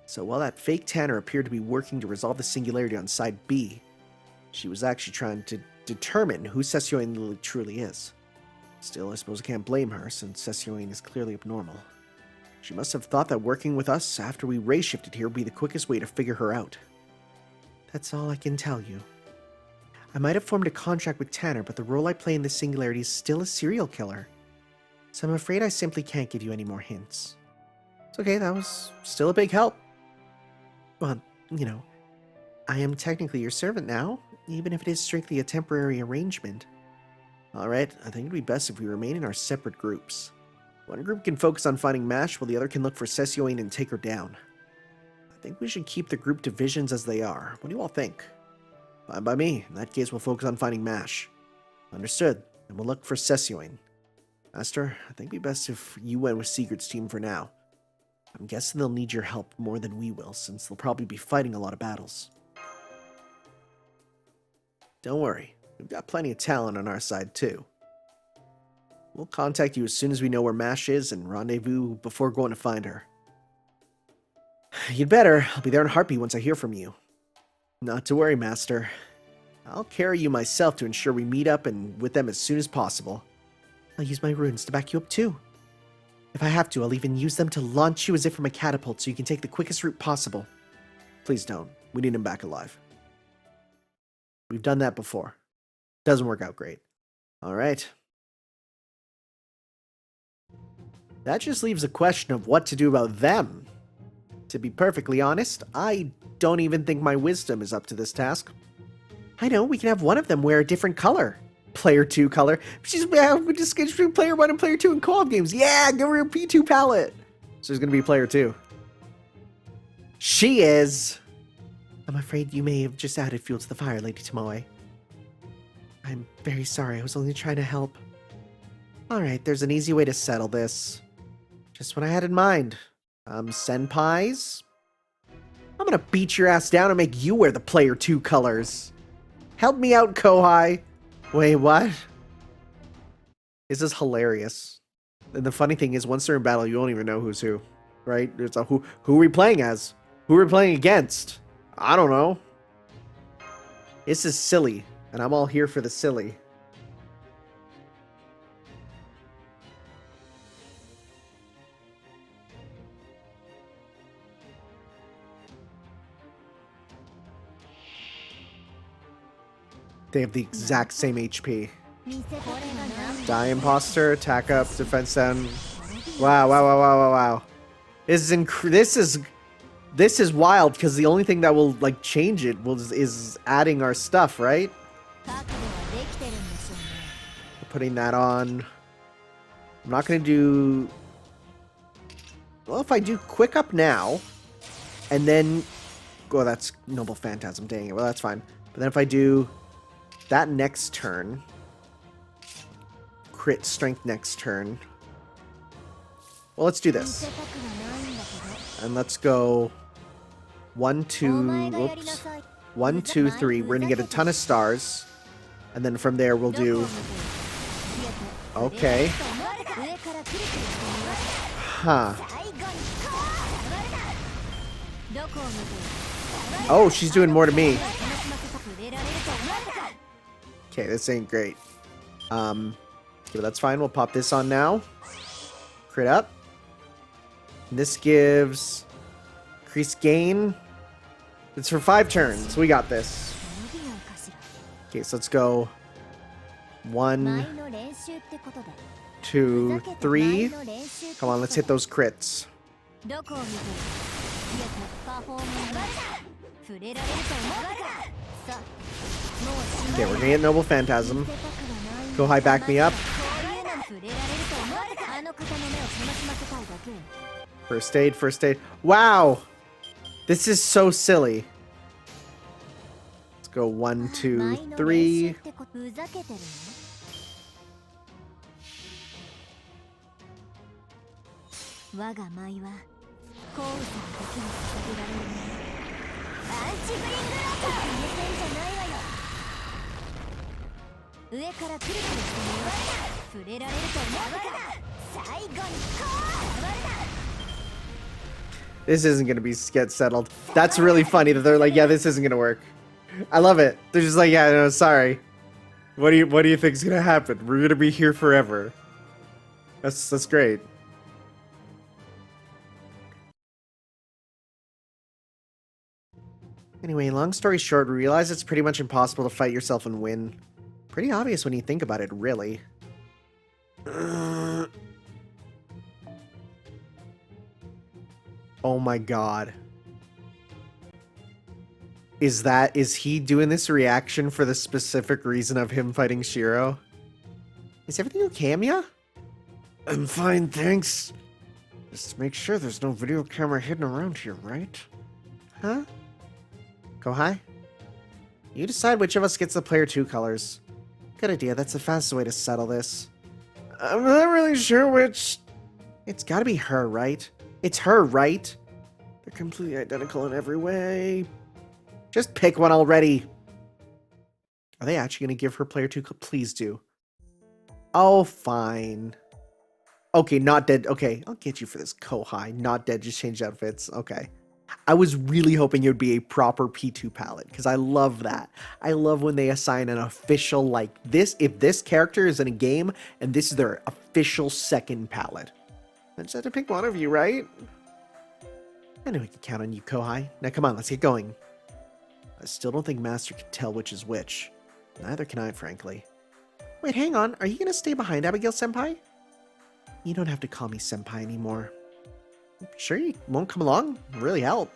So while that fake Tanner appeared to be working to resolve the singularity on side B, she was actually trying to determine who Sessioin truly is. Still, I suppose I can't blame her, since Sessioin is clearly abnormal. She must have thought that working with us after we race shifted here would be the quickest way to figure her out. That's all I can tell you. I might have formed a contract with Tanner, but the role I play in the singularity is still a serial killer. So I'm afraid I simply can't give you any more hints. It's okay, that was still a big help. Well, you know, I am technically your servant now, even if it is strictly a temporary arrangement. Alright, I think it'd be best if we remain in our separate groups. One group can focus on finding Mash, while the other can look for Sessioin and take her down. I think we should keep the group divisions as they are. What do you all think? Fine by me. In that case, we'll focus on finding Mash. Understood. And we'll look for Sessioin. Master, I think it'd be best if you went with Sigurd's team for now. I'm guessing they'll need your help more than we will, since they'll probably be fighting a lot of battles. Don't worry. We've got plenty of talent on our side, too. We'll contact you as soon as we know where Mash is and rendezvous before going to find her. You'd better. I'll be there in a heartbeat once I hear from you. Not to worry, Master. I'll carry you myself to ensure we meet up and with them as soon as possible. I'll use my runes to back you up, too. If I have to, I'll even use them to launch you as if from a catapult so you can take the quickest route possible. Please don't. We need him back alive. We've done that before. Doesn't work out great. Alright. That just leaves a question of what to do about them. To be perfectly honest, I don't even think my wisdom is up to this task. I know, we can have one of them wear a different color. Player 2 color. We just get between player 1 and player 2 in co-op games. Yeah, give her a P2 palette. So there's going to be player 2. She is. I'm afraid you may have just added fuel to the fire, Lady Tomoe. I'm very sorry. I was only trying to help. Alright, there's an easy way to settle this. Just what I had in mind. Senpais? I'm gonna beat your ass down and make you wear the player 2 colors. Help me out, Kohai. Wait, what? This is hilarious. And the funny thing is, once they're in battle, you don't even know who's who. Right? It's a who are we playing as? Who are we playing against? I don't know. This is silly. And I'm all here for the silly. They have the exact same HP. Die imposter, attack up, defense down. Wow. This is wild because the only thing that will like change it is adding our stuff, right? Putting that on. I'm not gonna do. Well, if I do quick up now, and then, oh, that's Noble Phantasm. Dang it. Well, that's fine. But then if I do that next turn, crit strength next turn. Well, let's do this. And let's go 1, 2, oops. 1, 2, 3. We're gonna get a ton of stars. And then from there we'll do... Okay. Huh. Oh, she's doing more to me. Okay, this ain't great. but that's fine. We'll pop this on now. Crit up. And this gives increase gain. It's for 5 turns. We got this. Okay, so let's go 1, 2, 3. Come on, let's hit those crits. Okay, we're gonna get Noble Phantasm. Go high, back me up. First aid, first aid. Wow! This is so silly. Let's go 1, 2, 3. This isn't gonna get settled. That's really funny that they're like, yeah, this isn't gonna work. I love it. They're just like, yeah, no, sorry. What do you think's gonna happen? We're gonna be here forever. That's great. Anyway, long story short, we realize it's pretty much impossible to fight yourself and win. Pretty obvious when you think about it, really. Oh my god. Is he doing this reaction for the specific reason of him fighting Shiro? Is everything okay, Amiya? I'm fine, thanks. Just make sure there's no video camera hidden around here, right? Huh? Go high? You decide which of us gets the player 2 colors. Good idea, that's the fastest way to settle this. I'm not really sure which... It's gotta be her, right? It's her, right? They're completely identical in every way. Just pick one already. Are they actually gonna give her player 2? Please do. Oh, fine. Okay, not dead. Okay, I'll get you for this Kohai. Not dead, just change outfits. Okay. I was really hoping it would be a proper P2 palette, because I love that. I love when they assign an official, like, this, if this character is in a game, and this is their official second palette. I just had to pick one of you, right? I know we can count on you, Kohai. Now come on, let's get going. I still don't think Master can tell which is which. Neither can I, frankly. Wait, hang on. Are you going to stay behind Abigail-senpai? You don't have to call me senpai anymore. Sure you won't come along? Really help.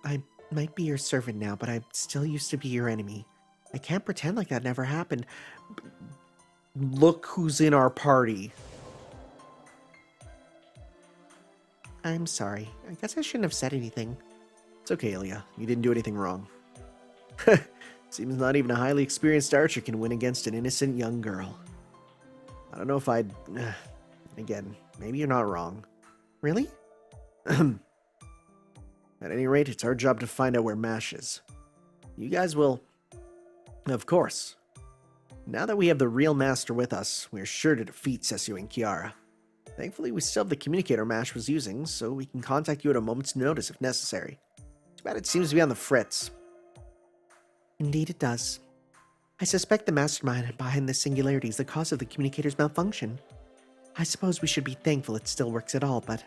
I might be your servant now, but I still used to be your enemy. I can't pretend like that never happened. Look who's in our party. I'm sorry. I guess I shouldn't have said anything. It's okay, Ilya. You didn't do anything wrong. Seems not even a highly experienced archer can win against an innocent young girl. I don't know if I'd... Again, maybe you're not wrong. Really? At any rate, it's our job to find out where Mash is. You guys will... Of course. Now that we have the real master with us, we're sure to defeat Sessio and Kiara. Thankfully, we still have the communicator Mash was using, so we can contact you at a moment's notice if necessary. Too bad it seems to be on the fritz. Indeed it does. I suspect the mastermind behind the singularity is the cause of the communicator's malfunction. I suppose we should be thankful it still works at all, but...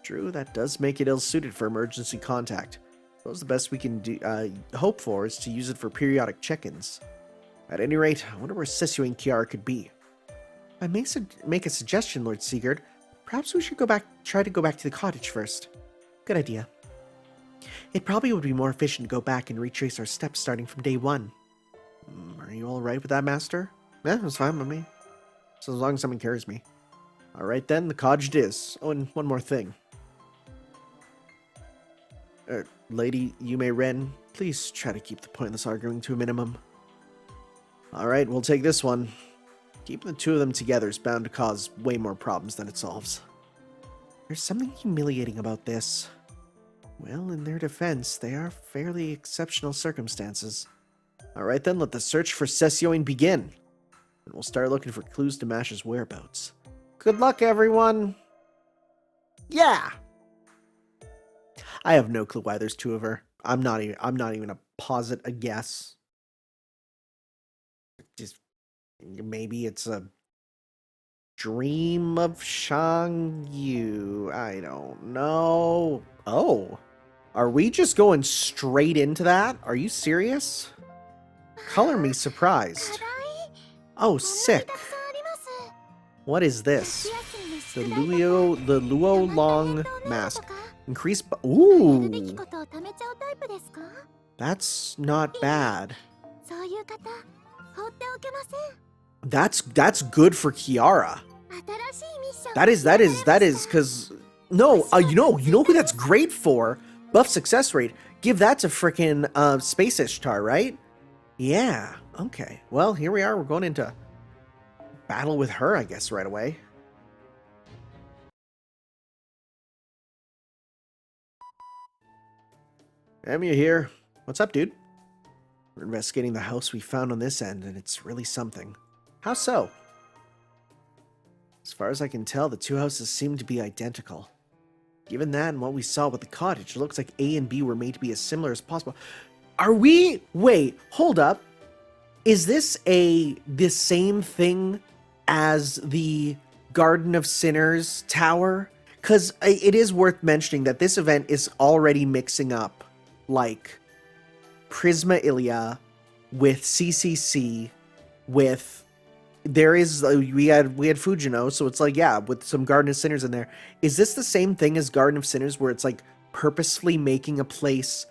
True, that does make it ill-suited for emergency contact. Suppose the best we can hope for is to use it for periodic check-ins. At any rate, I wonder where Sessio and Kiara could be. I may make a suggestion, Lord Sigurd. Perhaps we should try to go back to the cottage first. Good idea. It probably would be more efficient to go back and retrace our steps starting from day 1. Are you alright with that, Master? Yeah, that's fine with me. So as long as someone carries me. Alright then, the cottage it is. Oh, and one more thing. Lady Yume Ren, please try to keep the pointless arguing to a minimum. Alright, we'll take this one. Keeping the two of them together is bound to cause way more problems than it solves. There's something humiliating about this. Well, in their defense, they are fairly exceptional circumstances. Alright then, let the search for Sessioing begin. And we'll start looking for clues to Mash's whereabouts. Good luck, everyone! Yeah! I have no clue why there's 2 of her. I'm not even a posit a guess. Just maybe it's a dream of Shang Yu. I don't know. Oh, are we just going straight into that? Are you serious? Color me surprised. Oh, sick. What is this? The Luo Long mask. Increase. Ooh. That's not bad. That's good for Kiara. That is because no, you know who that's great for? Buff success rate. Give that to frickin' Space Ishtar, right? Yeah. Okay. Well, here we are. We're going into battle with her, I guess, right away. Emiya here. What's up, dude? We're investigating the house we found on this end, and it's really something. How so? As far as I can tell, the two houses seem to be identical. Given that and what we saw with the cottage, it looks like A and B were made to be as similar as possible. Are we... Wait, hold up. Is this the same thing as the Garden of Sinners tower? Because it is worth mentioning that this event is already mixing up, like, Prisma Ilia with CCC with... There is, we had Fujino, so it's like, yeah, with some Garden of Sinners in there. Is this the same thing as Garden of Sinners, where it's like purposefully making a place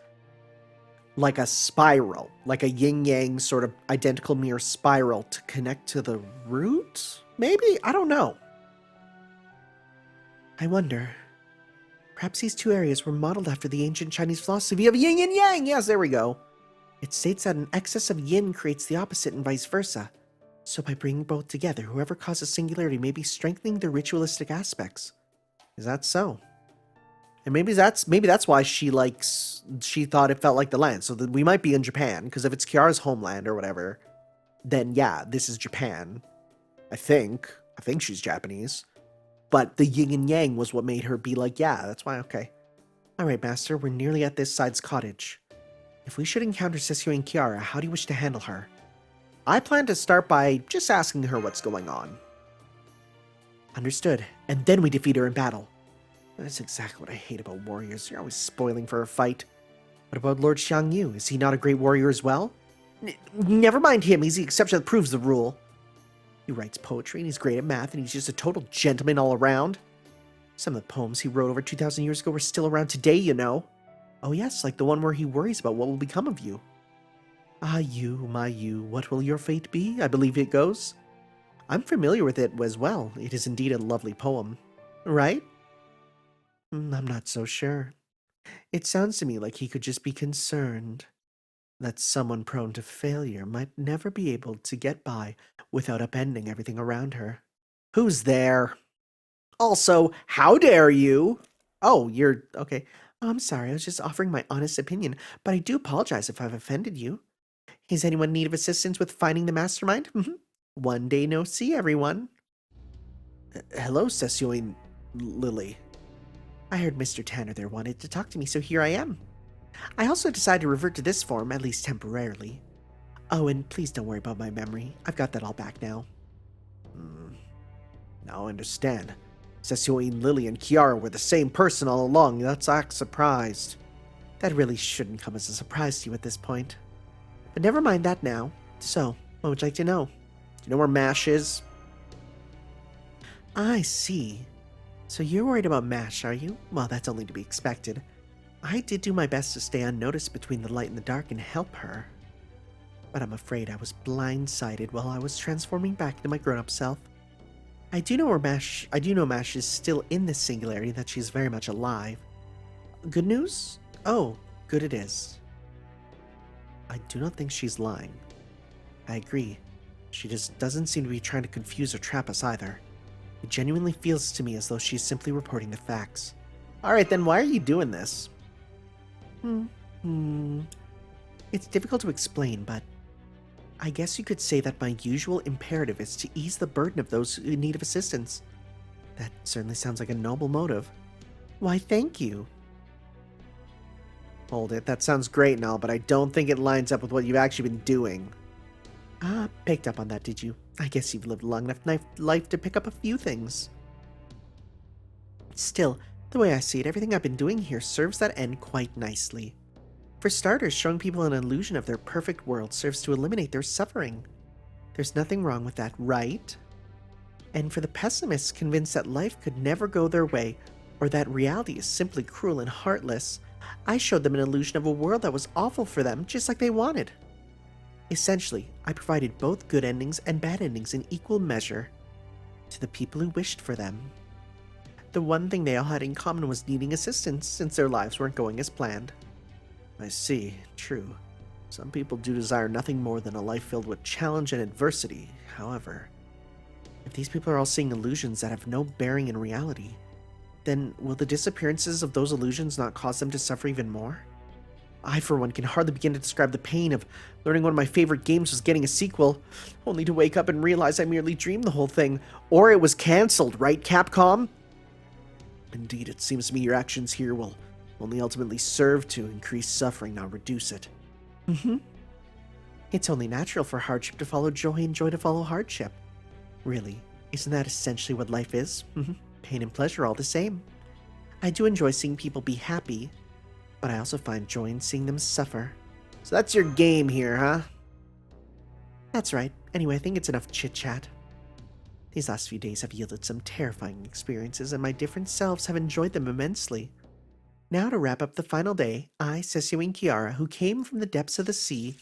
like a spiral, like a yin-yang sort of identical mirror spiral to connect to the root? Maybe? I don't know. I wonder. Perhaps these two areas were modeled after the ancient Chinese philosophy of yin and yang. Yes, there we go. It states that an excess of yin creates the opposite and vice versa. So by bringing both together, whoever causes singularity may be strengthening the ritualistic aspects. Is that so? And maybe that's why she thought it felt like the land. So that we might be in Japan, because if it's Kiara's homeland or whatever, then yeah, this is Japan. I think she's Japanese. But the yin and yang was what made her be like, yeah, that's why, okay. Alright, Master, we're nearly at this side's cottage. If we should encounter Sessio and Kiara, how do you wish to handle her? I plan to start by just asking her what's going on. Understood. And then we defeat her in battle. That's exactly what I hate about warriors. You're always spoiling for a fight. What about Lord Xiang Yu? Is he not a great warrior as well? Never mind him. He's the exception that proves the rule. He writes poetry and he's great at math and he's just a total gentleman all around. Some of the poems he wrote over 2,000 years ago are still around today, you know. Oh yes, like the one where he worries about what will become of you. Ah, you, my you, what will your fate be? I believe it goes. I'm familiar with it as well. It is indeed a lovely poem. Right? I'm not so sure. It sounds to me like he could just be concerned that someone prone to failure might never be able to get by without upending everything around her. Who's there? Also, how dare you? Oh, you're... okay. Oh, I'm sorry, I was just offering my honest opinion, but I do apologize if I've offended you. Is anyone in need of assistance with finding the mastermind? One day no see, everyone. Hello, Sessio and Lily. I heard Mr. Tanner there wanted to talk to me, so here I am. I also decided to revert to this form, at least temporarily. Oh, and please don't worry about my memory. I've got that all back now. Now I understand. Sessio and Lily and Kiara were the same person all along. That's act surprised. That really shouldn't come as a surprise to you at this point. But never mind that now. So, what would you like to know? Do you know where MASH is? I see. So you're worried about MASH, are you? Well, that's only to be expected. I did do my best to stay unnoticed between the light and the dark and help her. But I'm afraid I was blindsided while I was transforming back into my grown-up self. I do know MASH is still in this singularity, that she's very much alive. Good news? Oh, good it is. I do not think she's lying. I agree. She just doesn't seem to be trying to confuse or trap us either. It genuinely feels to me as though she's simply reporting the facts. Alright then, why are you doing this? It's difficult to explain, but I guess you could say that my usual imperative is to ease the burden of those in need of assistance. That certainly sounds like a noble motive. Why, thank you. Hold it, that sounds great and all, but I don't think it lines up with what you've actually been doing. Ah, picked up on that, did you? I guess you've lived long enough life to pick up a few things. Still, the way I see it, everything I've been doing here serves that end quite nicely. For starters, showing people an illusion of their perfect world serves to eliminate their suffering. There's nothing wrong with that, right? And for the pessimists convinced that life could never go their way, or that reality is simply cruel and heartless, I showed them an illusion of a world that was awful for them, just like they wanted. Essentially, I provided both good endings and bad endings in equal measure to the people who wished for them. The one thing they all had in common was needing assistance, since their lives weren't going as planned. I see, true. Some people do desire nothing more than a life filled with challenge and adversity. However, if these people are all seeing illusions that have no bearing in reality, then will the disappearances of those illusions not cause them to suffer even more? I, for one, can hardly begin to describe the pain of learning one of my favorite games was getting a sequel, only to wake up and realize I merely dreamed the whole thing, or it was cancelled, right, Capcom? Indeed, it seems to me your actions here will only ultimately serve to increase suffering, not reduce it. It's only natural for hardship to follow joy and joy to follow hardship. Really, isn't that essentially what life is? Pain and pleasure all the same. I do enjoy seeing people be happy, but I also find joy in seeing them suffer. So that's your game here, huh? That's right. Anyway, I think it's enough chit-chat. These last few days have yielded some terrifying experiences, and my different selves have enjoyed them immensely. Now to wrap up the final day, I, Sessio, and Kiara, who came from the depths of the sea...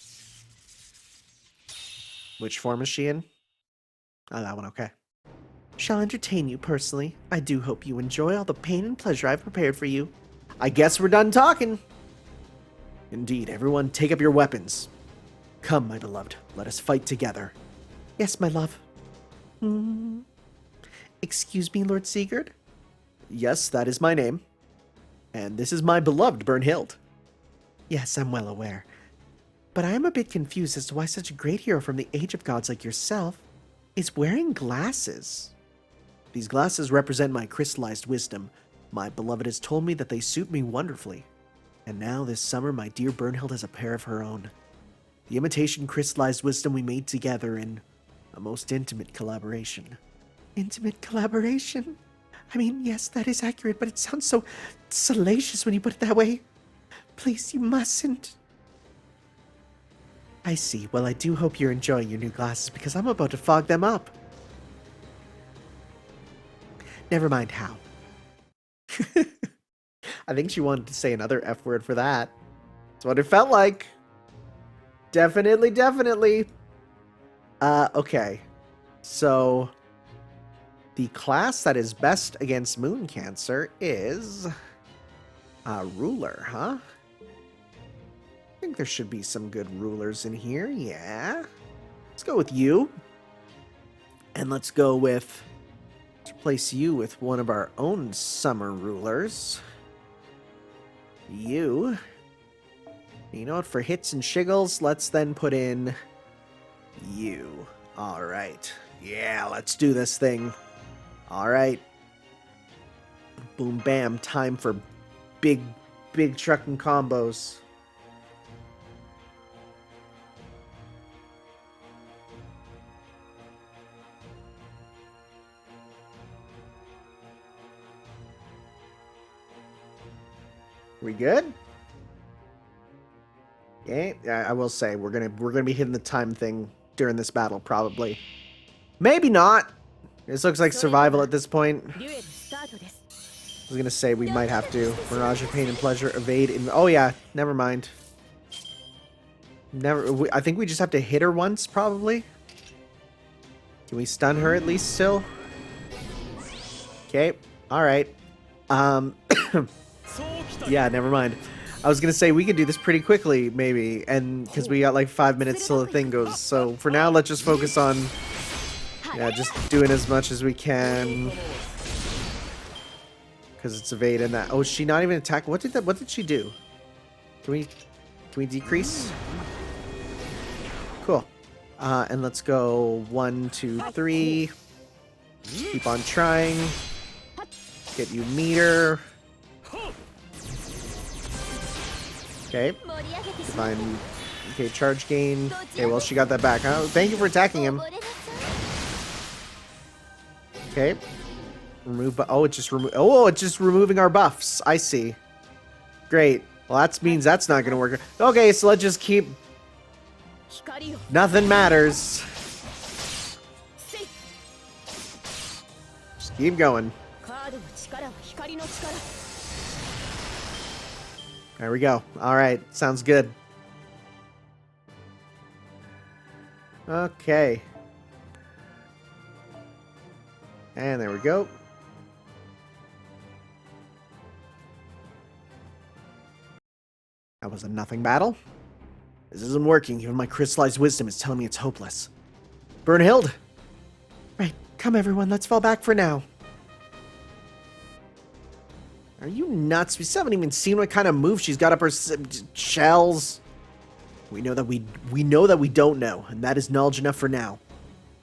Which form is she in? Oh, that one, okay. Shall entertain you personally. I do hope you enjoy all the pain and pleasure I've prepared for you. I guess we're done talking. Indeed, everyone take up your weapons. Come, my beloved, let us fight together. Yes, my love. Excuse me, Lord Sigurd? Yes, that is my name. And this is my beloved Brunhild. Yes, I'm well aware. But I am a bit confused as to why such a great hero from the Age of Gods like yourself is wearing glasses. These glasses represent my crystallized wisdom. My beloved has told me that they suit me wonderfully. And now this summer my dear Brunhild has a pair of her own. The imitation crystallized wisdom we made together in a most intimate collaboration. Intimate collaboration? I mean, yes, that is accurate, but it sounds so salacious when you put it that way. Please, you mustn't. I see. Well, I do hope you're enjoying your new glasses because I'm about to fog them up. Never mind how. I think she wanted to say another F word for that. That's what it felt like. Definitely, definitely. Okay. So, the class that is best against Moon Cancer is a ruler, huh? I think there should be some good rulers in here, yeah. Let's go with you. And let's go with... Let's replace you with one of our own summer rulers. You. You know what, for hits and shiggles, let's then put in you. Alright. Yeah, let's do this thing. Alright. Boom, bam. Time for big trucking combos. We good? Yeah, I will say we're gonna be hitting the time thing during this battle, probably. Maybe not. This looks like survival at this point. I was gonna say we might have to. Mirage of Pain and Pleasure, evade. Oh yeah, never mind. I think we just have to hit her once, probably. Can we stun her at least still? Okay. All right. Yeah, never mind. I was gonna say we could do this pretty quickly, maybe, and because we got like 5 minutes till the thing goes. So for now, let's just focus on, yeah, just doing as much as we can. Because it's evade and that. Oh, is she not even attack? What did she do? Can we decrease? Cool. And let's go 1, 2, 3. Keep on trying. Get you Meteor. Okay. Divine Okay, charge gain. Okay, well, she got that back. Oh, thank you for attacking him. Okay. Remove. Oh, it's just it's just removing our buffs. I see. Great. Well, that means that's not going to work. Okay, so let's just keep. Nothing matters. Just keep going. There we go. All right, sounds good. Okay. And there we go. That was a nothing battle. This isn't working. Even my crystallized wisdom is telling me it's hopeless. Brunhild! Right, come everyone, let's fall back for now. Are you nuts? We still haven't even seen what kind of move she's got up her shells. We know that we don't know, and that is knowledge enough for now.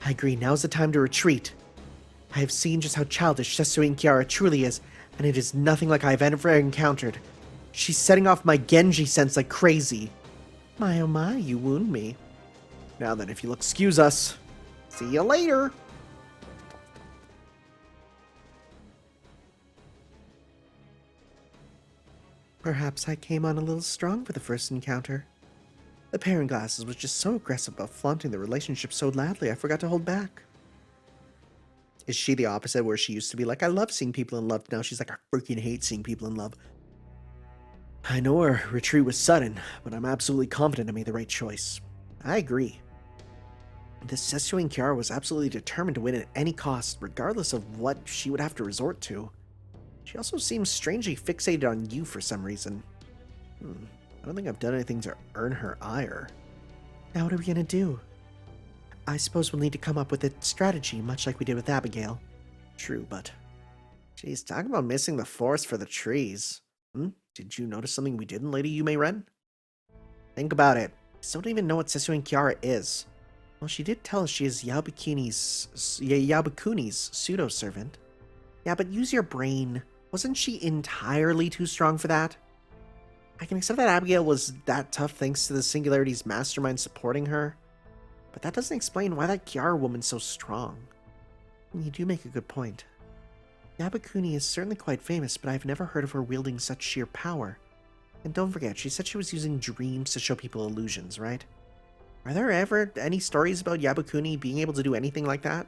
I agree, now's the time to retreat. I have seen just how childish Sesui and Kiara truly is, and it is nothing like I have ever encountered. She's setting off my Genji sense like crazy. My oh my, you wound me. Now then, if you'll excuse us, see you later. Perhaps I came on a little strong for the first encounter. The pairing glasses was just so aggressive about flaunting the relationship so loudly I forgot to hold back. Is she the opposite, where she used to be like, I love seeing people in love, now she's like, I freaking hate seeing people in love? I know her retreat was sudden, but I'm absolutely confident I made the right choice. I agree. This Sesui and Kiara was absolutely determined to win at any cost, regardless of what she would have to resort to. She also seems strangely fixated on you for some reason. I don't think I've done anything to earn her ire. Now what are we gonna do? I suppose we'll need to come up with a strategy, much like we did with Abigail. True, but... Geez, talk about missing the forest for the trees. Did you notice something we didn't, Lady Yume Ren? Think about it. I still don't even know what Sesui and Kiara is. Well, she did tell us she is Yabukuni's pseudo-servant. Yeah, but use your brain. Wasn't she entirely too strong for that? I can accept that Abigail was that tough thanks to the Singularity's mastermind supporting her, but that doesn't explain why that Kiara woman's so strong. You do make a good point. Yabukuni is certainly quite famous, but I've never heard of her wielding such sheer power. And don't forget, she said she was using dreams to show people illusions, right? Are there ever any stories about Yabukuni being able to do anything like that?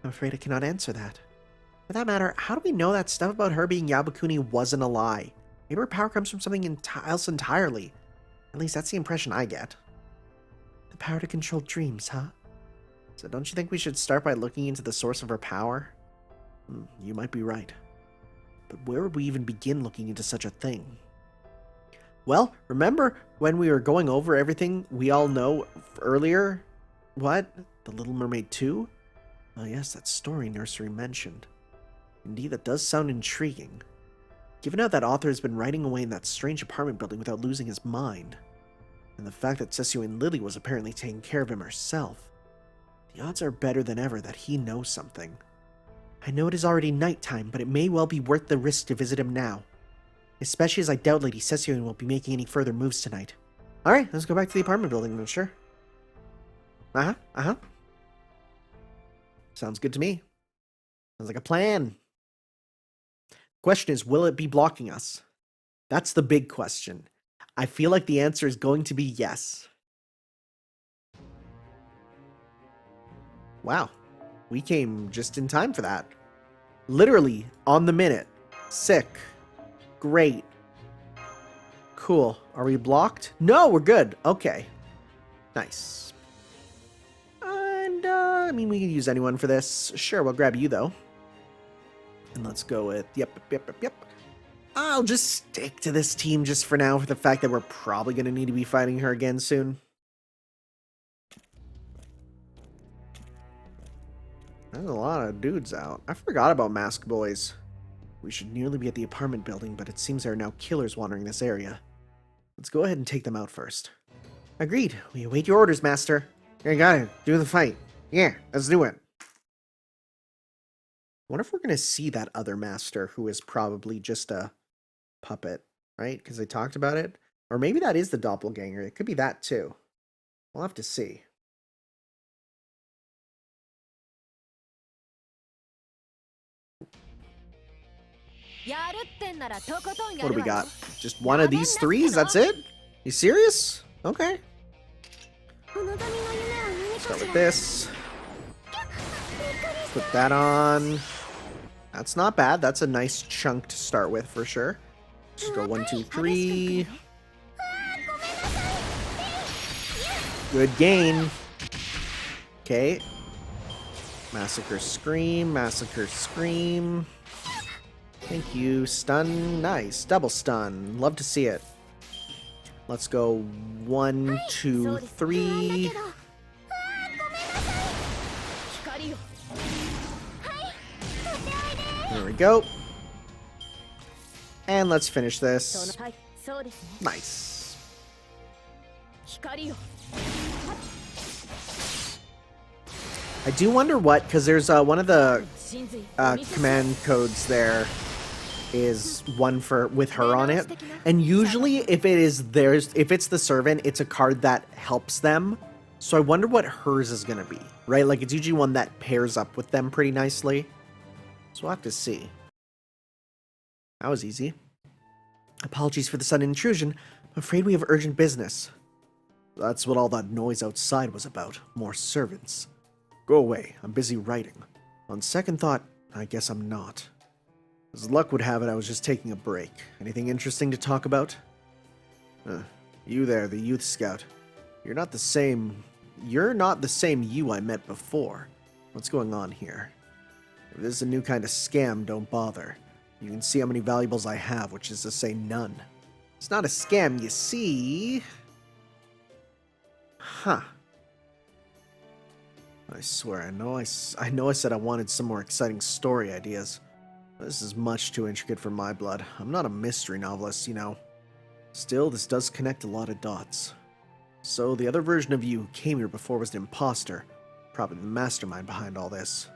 I'm afraid I cannot answer that. For that matter, how do we know that stuff about her being Yabukuni wasn't a lie? Maybe her power comes from something else entirely. At least that's the impression I get. The power to control dreams, huh? So don't you think we should start by looking into the source of her power? You might be right. But where would we even begin looking into such a thing? Well, remember when we were going over everything we all know earlier? What? The Little Mermaid 2? Oh yes, that story Nursery mentioned. Indeed, that does sound intriguing. Given how that author has been writing away in that strange apartment building without losing his mind, and the fact that Sesui and Lily was apparently taking care of him herself, the odds are better than ever that he knows something. I know it is already nighttime, but it may well be worth the risk to visit him now. Especially as I doubt Lady Sesui won't be making any further moves tonight. Alright, let's go back to the apartment building then, sure. Sounds good to me. Sounds like a plan. Question is, will it be blocking us? That's the big question. I feel like the answer is going to be yes. Wow. We came just in time for that. Literally, on the minute. Sick. Great. Cool. Are we blocked? No, we're good. Okay. Nice. And, I mean, we can use anyone for this. Sure, we'll grab you, though. And let's go with, yep. I'll just stick to this team just for now for the fact that we're probably going to need to be fighting her again soon. There's a lot of dudes out. I forgot about Mask Boys. We should nearly be at the apartment building, but it seems there are now killers wandering this area. Let's go ahead and take them out first. Agreed. We await your orders, Master. Here, you got it. Do the fight. Yeah, let's do it. I wonder if we're going to see that other Master who is probably just a puppet, right? Because they talked about it. Or maybe that is the doppelganger. It could be that too. We'll have to see. What do we got? Just one of these threes? That's it? You serious? Okay. Start with this. Put that on. That's not bad. That's a nice chunk to start with for sure. Just go 1, 2, 3. Good gain. Okay. Massacre Scream. Massacre Scream. Thank you. Stun. Nice. Double stun. Love to see it. Let's go 1, 2, 3. There we go. And let's finish this. Nice. I do wonder what, because there's one of the command codes there is one for with her on it, and usually if it's the servant, it's a card that helps them. So I wonder what hers is gonna be, right? Like it's usually one that pairs up with them pretty nicely. So we'll have to see. That was easy. Apologies for the sudden intrusion. I'm afraid we have urgent business. That's what all that noise outside was about. More servants. Go away. I'm busy writing. On second thought, I guess I'm not. As luck would have it, I was just taking a break. Anything interesting to talk about? You there, the youth scout. You're not the same you I met before. What's going on here? If this is a new kind of scam, don't bother. You can see how many valuables I have, which is to say none. It's not a scam, you see. Huh. I swear, I know I said I wanted some more exciting story ideas. This is much too intricate for my blood. I'm not a mystery novelist, you know. Still, this does connect a lot of dots. So, the other version of you who came here before was an imposter. Probably the mastermind behind all this.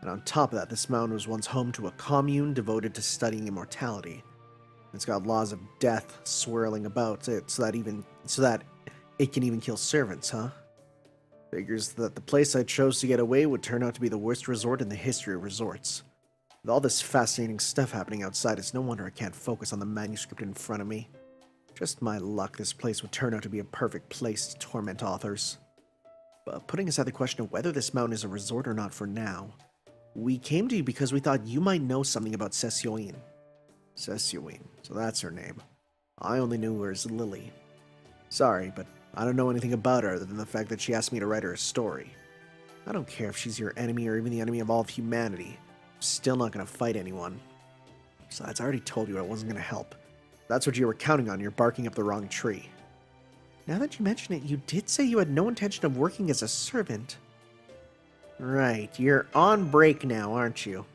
And on top of that, this mountain was once home to a commune devoted to studying immortality. It's got laws of death swirling about it so that it can even kill servants, huh? Figures that the place I chose to get away would turn out to be the worst resort in the history of resorts. With all this fascinating stuff happening outside, it's no wonder I can't focus on the manuscript in front of me. Just my luck, this place would turn out to be a perfect place to torment authors. But putting aside the question of whether this mountain is a resort or not for now, we came to you because we thought you might know something about Sessioine. Sessioine, so that's her name. I only knew her as Lily. Sorry, but I don't know anything about her other than the fact that she asked me to write her a story. I don't care if she's your enemy or even the enemy of all of humanity. I'm still not going to fight anyone. Besides, I already told you I wasn't going to help. That's what you were counting on. You're barking up the wrong tree. Now that you mention it, you did say you had no intention of working as a servant. Right, you're on break now, aren't you?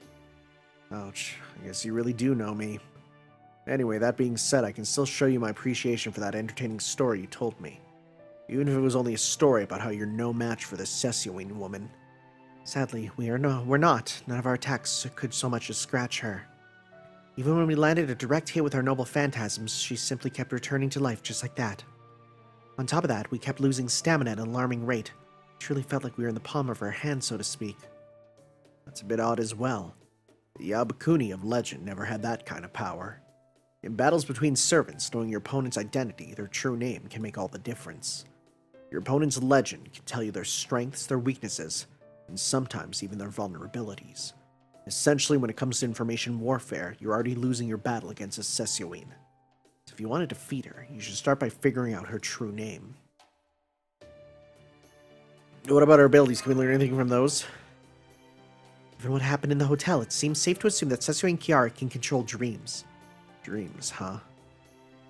Ouch, I guess you really do know me. Anyway, that being said, I can still show you my appreciation for that entertaining story you told me. Even if it was only a story about how you're no match for this Sessioine woman. Sadly, we're not. None of our attacks could so much as scratch her. Even when we landed a direct hit with our noble phantasms, she simply kept returning to life just like that. On top of that, we kept losing stamina at an alarming rate. It truly felt like we were in the palm of her hand, so to speak. That's a bit odd as well. The Yabakuni of legend never had that kind of power. In battles between servants, knowing your opponent's identity, their true name, can make all the difference. Your opponent's legend can tell you their strengths, their weaknesses, and sometimes even their vulnerabilities. Essentially, when it comes to information warfare, you're already losing your battle against a Sessioine. So if you want to defeat her, you should start by figuring out her true name. What about our abilities? Can we learn anything from those? Given what happened in the hotel, it seems safe to assume that Sessioine Kiara can control dreams. Dreams, huh?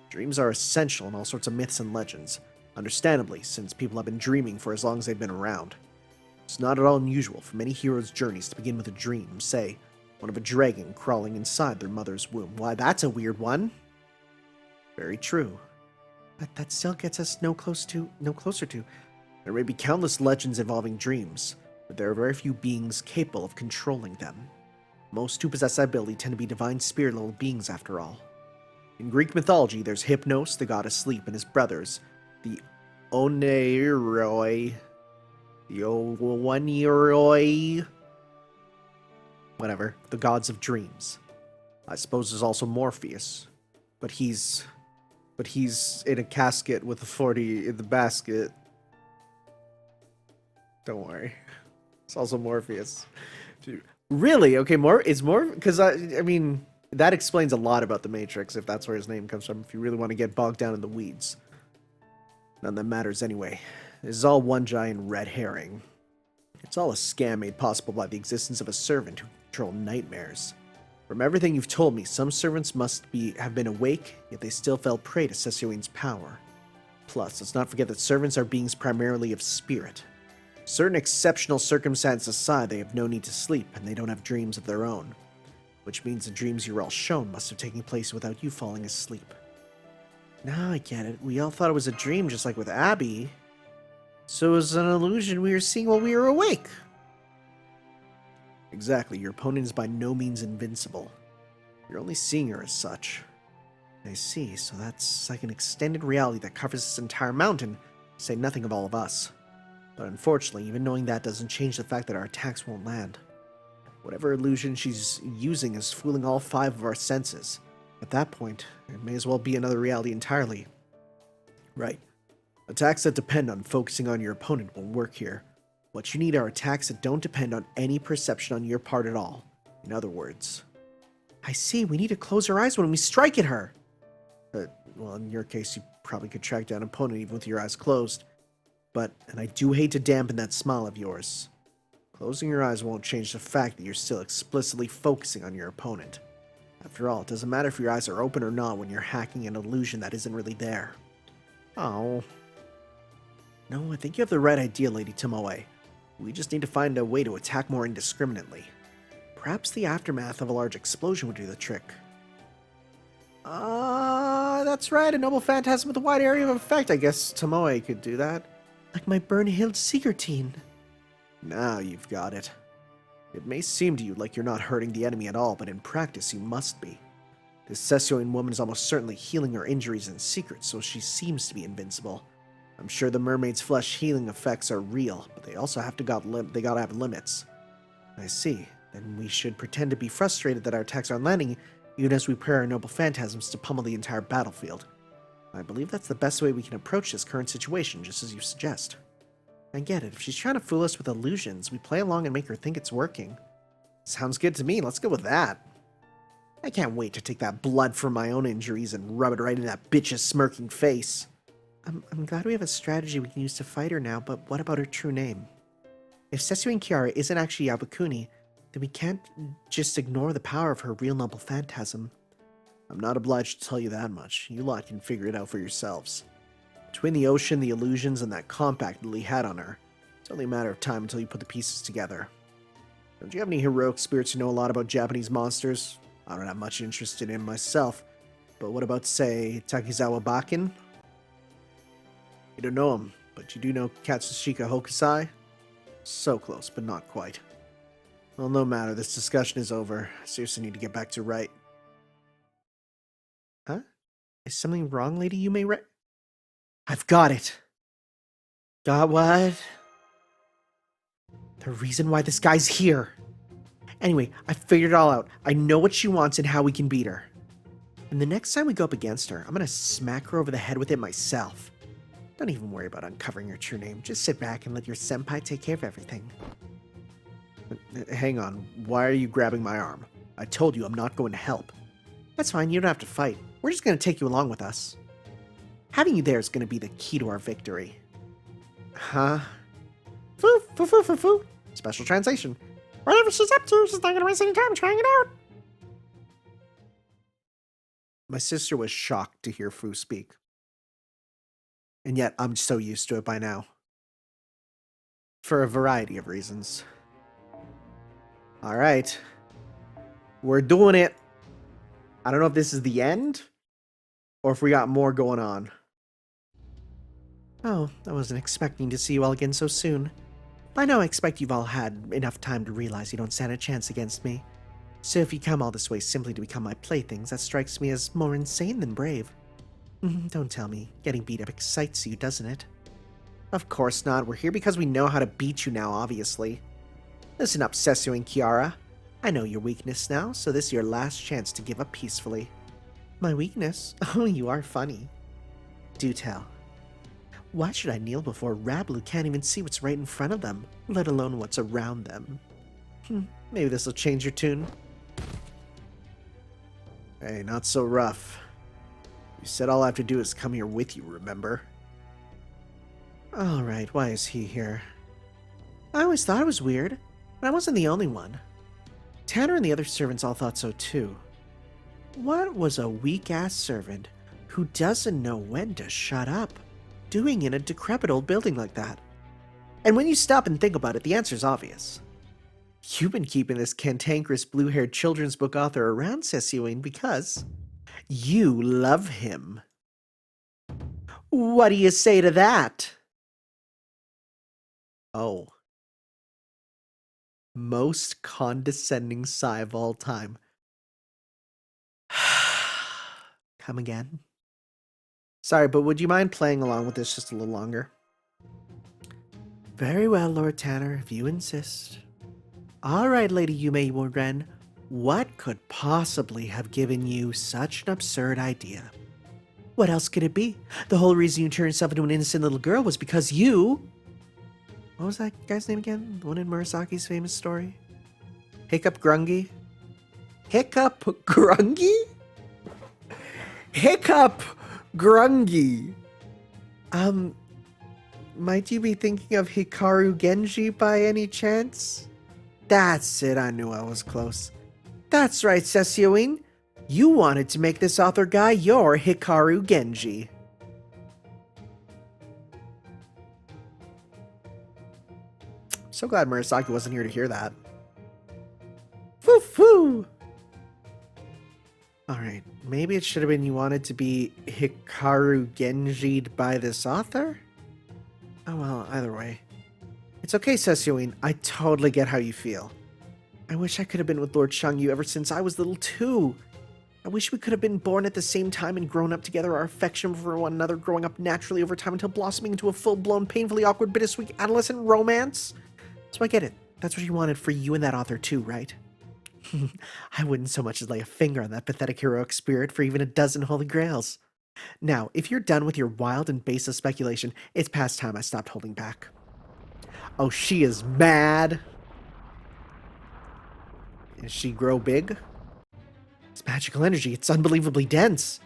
Dreams are essential in all sorts of myths and legends. Understandably, since people have been dreaming for as long as they've been around. It's not at all unusual for many heroes' journeys to begin with a dream, say, one of a dragon crawling inside their mother's womb. Why, that's a weird one. Very true. But that still gets us no closer to. There may be countless legends involving dreams, but there are very few beings capable of controlling them. Most who possess that ability tend to be divine spirit-level beings after all. In Greek mythology, there's Hypnos, the god of sleep, and his brothers, the Oneiroi. Yowaniroi. Whatever. The gods of dreams. I suppose there's also Morpheus. But he's in a casket with a 40 in the basket. Don't worry. It's also Morpheus. Really? Okay, it's more because I mean that explains a lot about the Matrix if that's where his name comes from. If you really want to get bogged down in the weeds, none that matters anyway. This is all one giant red herring. It's all a scam made possible by the existence of a servant who controls nightmares. From everything you've told me, some servants have been awake, yet they still fell prey to Sesioin's power. Plus, let's not forget that servants are beings primarily of spirit. Certain exceptional circumstances aside, they have no need to sleep, and they don't have dreams of their own. Which means the dreams you were all shown must have taken place without you falling asleep. Now I get it. We all thought it was a dream, just like with Abby. So it was an illusion we were seeing while we were awake. Exactly. Your opponent is by no means invincible. You're only seeing her as such. I see. So that's like an extended reality that covers this entire mountain, to say nothing of all of us. But unfortunately, even knowing that doesn't change the fact that our attacks won't land. Whatever illusion she's using is fooling all 5 of our senses. At that point, it may as well be another reality entirely. Right. Attacks that depend on focusing on your opponent won't work here. What you need are attacks that don't depend on any perception on your part at all. In other words. I see, we need to close our eyes when we strike at her. Well, in your case, you probably could track down an opponent even with your eyes closed. And I do hate to dampen that smile of yours. Closing your eyes won't change the fact that you're still explicitly focusing on your opponent. After all, it doesn't matter if your eyes are open or not when you're hacking an illusion that isn't really there. Oh. No, I think you have the right idea, Lady Tomoe. We just need to find a way to attack more indiscriminately. Perhaps the aftermath of a large explosion would do the trick. That's right, a noble phantasm with a wide area of effect. I guess Tomoe could do that. Like my Burnhild Sigurtine. Now you've got it. It may seem to you like you're not hurting the enemy at all, but in practice you must be. This Sesioin woman is almost certainly healing her injuries in secret, so she seems to be invincible. I'm sure the mermaid's flesh healing effects are real, but they also have to gotta have limits. I see. Then we should pretend to be frustrated that our attacks aren't landing, even as we prepare our noble phantasms to pummel the entire battlefield. I believe that's the best way we can approach this current situation, just as you suggest. I get it. If she's trying to fool us with illusions, we play along and make her think it's working. Sounds good to me. Let's go with that. I can't wait to take that blood from my own injuries and rub it right in that bitch's smirking face. I'm glad we have a strategy we can use to fight her now, but what about her true name? If Sesioin Kiara isn't actually Yabukuni, then we can't just ignore the power of her real noble phantasm. I'm not obliged to tell you that much. You lot can figure it out for yourselves. Between the ocean, the illusions, and that compact Lily had on her, it's only a matter of time until you put the pieces together. Don't you have any heroic spirits who know a lot about Japanese monsters? I don't have much interest in him myself, but what about, say, Takizawa Bakin? You don't know him, but you do know Katsushika Hokusai? So close, but not quite. Well, no matter, this discussion is over. I seriously need to get back to right. Huh? Is something wrong, Lady Yume? I've got it. Got what? The reason why this guy's here. Anyway, I figured it all out. I know what she wants and how we can beat her. And the next time we go up against her, I'm gonna smack her over the head with it myself. Don't even worry about uncovering her true name. Just sit back and let your senpai take care of everything. Hang on. Why are you grabbing my arm? I told you I'm not going to help. That's fine. You don't have to fight. We're just going to take you along with us. Having you there is going to be the key to our victory. Huh? Foo, foo, foo, foo, foo. Special translation. Whatever she's up to, she's not going to waste any time trying it out. My sister was shocked to hear Fu speak. And yet, I'm so used to it by now. For a variety of reasons. Alright. We're doing it. I don't know if this is the end, or if we got more going on. Oh, I wasn't expecting to see you all again so soon. By now I expect you've all had enough time to realize you don't stand a chance against me. So if you come all this way simply to become my playthings, that strikes me as more insane than brave. Don't tell me. Getting beat up excites you, doesn't it? Of course not. We're here because we know how to beat you now, obviously. Listen up, Sessio and Kiara. I know your weakness now, so this is your last chance to give up peacefully. My weakness? Oh, you are funny. Do tell. Why should I kneel before rabble who can't even see what's right in front of them, let alone what's around them? Maybe this will change your tune. Hey, not so rough. You said all I have to do is come here with you, remember? Alright, why is he here? I always thought it was weird, but I wasn't the only one. Tanner and the other servants all thought so too. What was a weak-ass servant who doesn't know when to shut up doing in a decrepit old building like that? And when you stop and think about it, the answer's obvious. You've been keeping this cantankerous blue-haired children's book author around, Sessio, because you love him. What do you say to that? Oh. Most condescending sigh of all time. Come again? Sorry, but would you mind playing along with this just a little longer? Very well, Lord Tanner, if you insist. All right, Lady Yume Ren, what could possibly have given you such an absurd idea? What else could it be? The whole reason you turned yourself into an innocent little girl was because you... What was that guy's name again? The one in Murasaki's famous story? Hiccup Grungy? Hiccup Grungy? Hiccup Grungy. Might you be thinking of Hikaru Genji by any chance? That's it, I knew I was close. That's right, Sessio. You wanted to make this author guy your Hikaru Genji. So glad Murasaki wasn't here to hear that. Foo-foo! Alright, maybe it should have been you wanted to be Hikaru Genji'd by this author? Oh well, either way. It's okay, Sessio, I totally get how you feel. I wish I could have been with Lord Shangyu ever since I was little too. I wish we could have been born at the same time and grown up together, our affection for one another growing up naturally over time until blossoming into a full-blown, painfully awkward, bittersweet adolescent romance. So I get it. That's what you wanted for you and that author too, right? I wouldn't so much as lay a finger on that pathetic heroic spirit for even a dozen holy grails. Now, if you're done with your wild and baseless speculation, it's past time I stopped holding back. Oh, she is mad. Does she grow big? It's magical energy. It's unbelievably dense.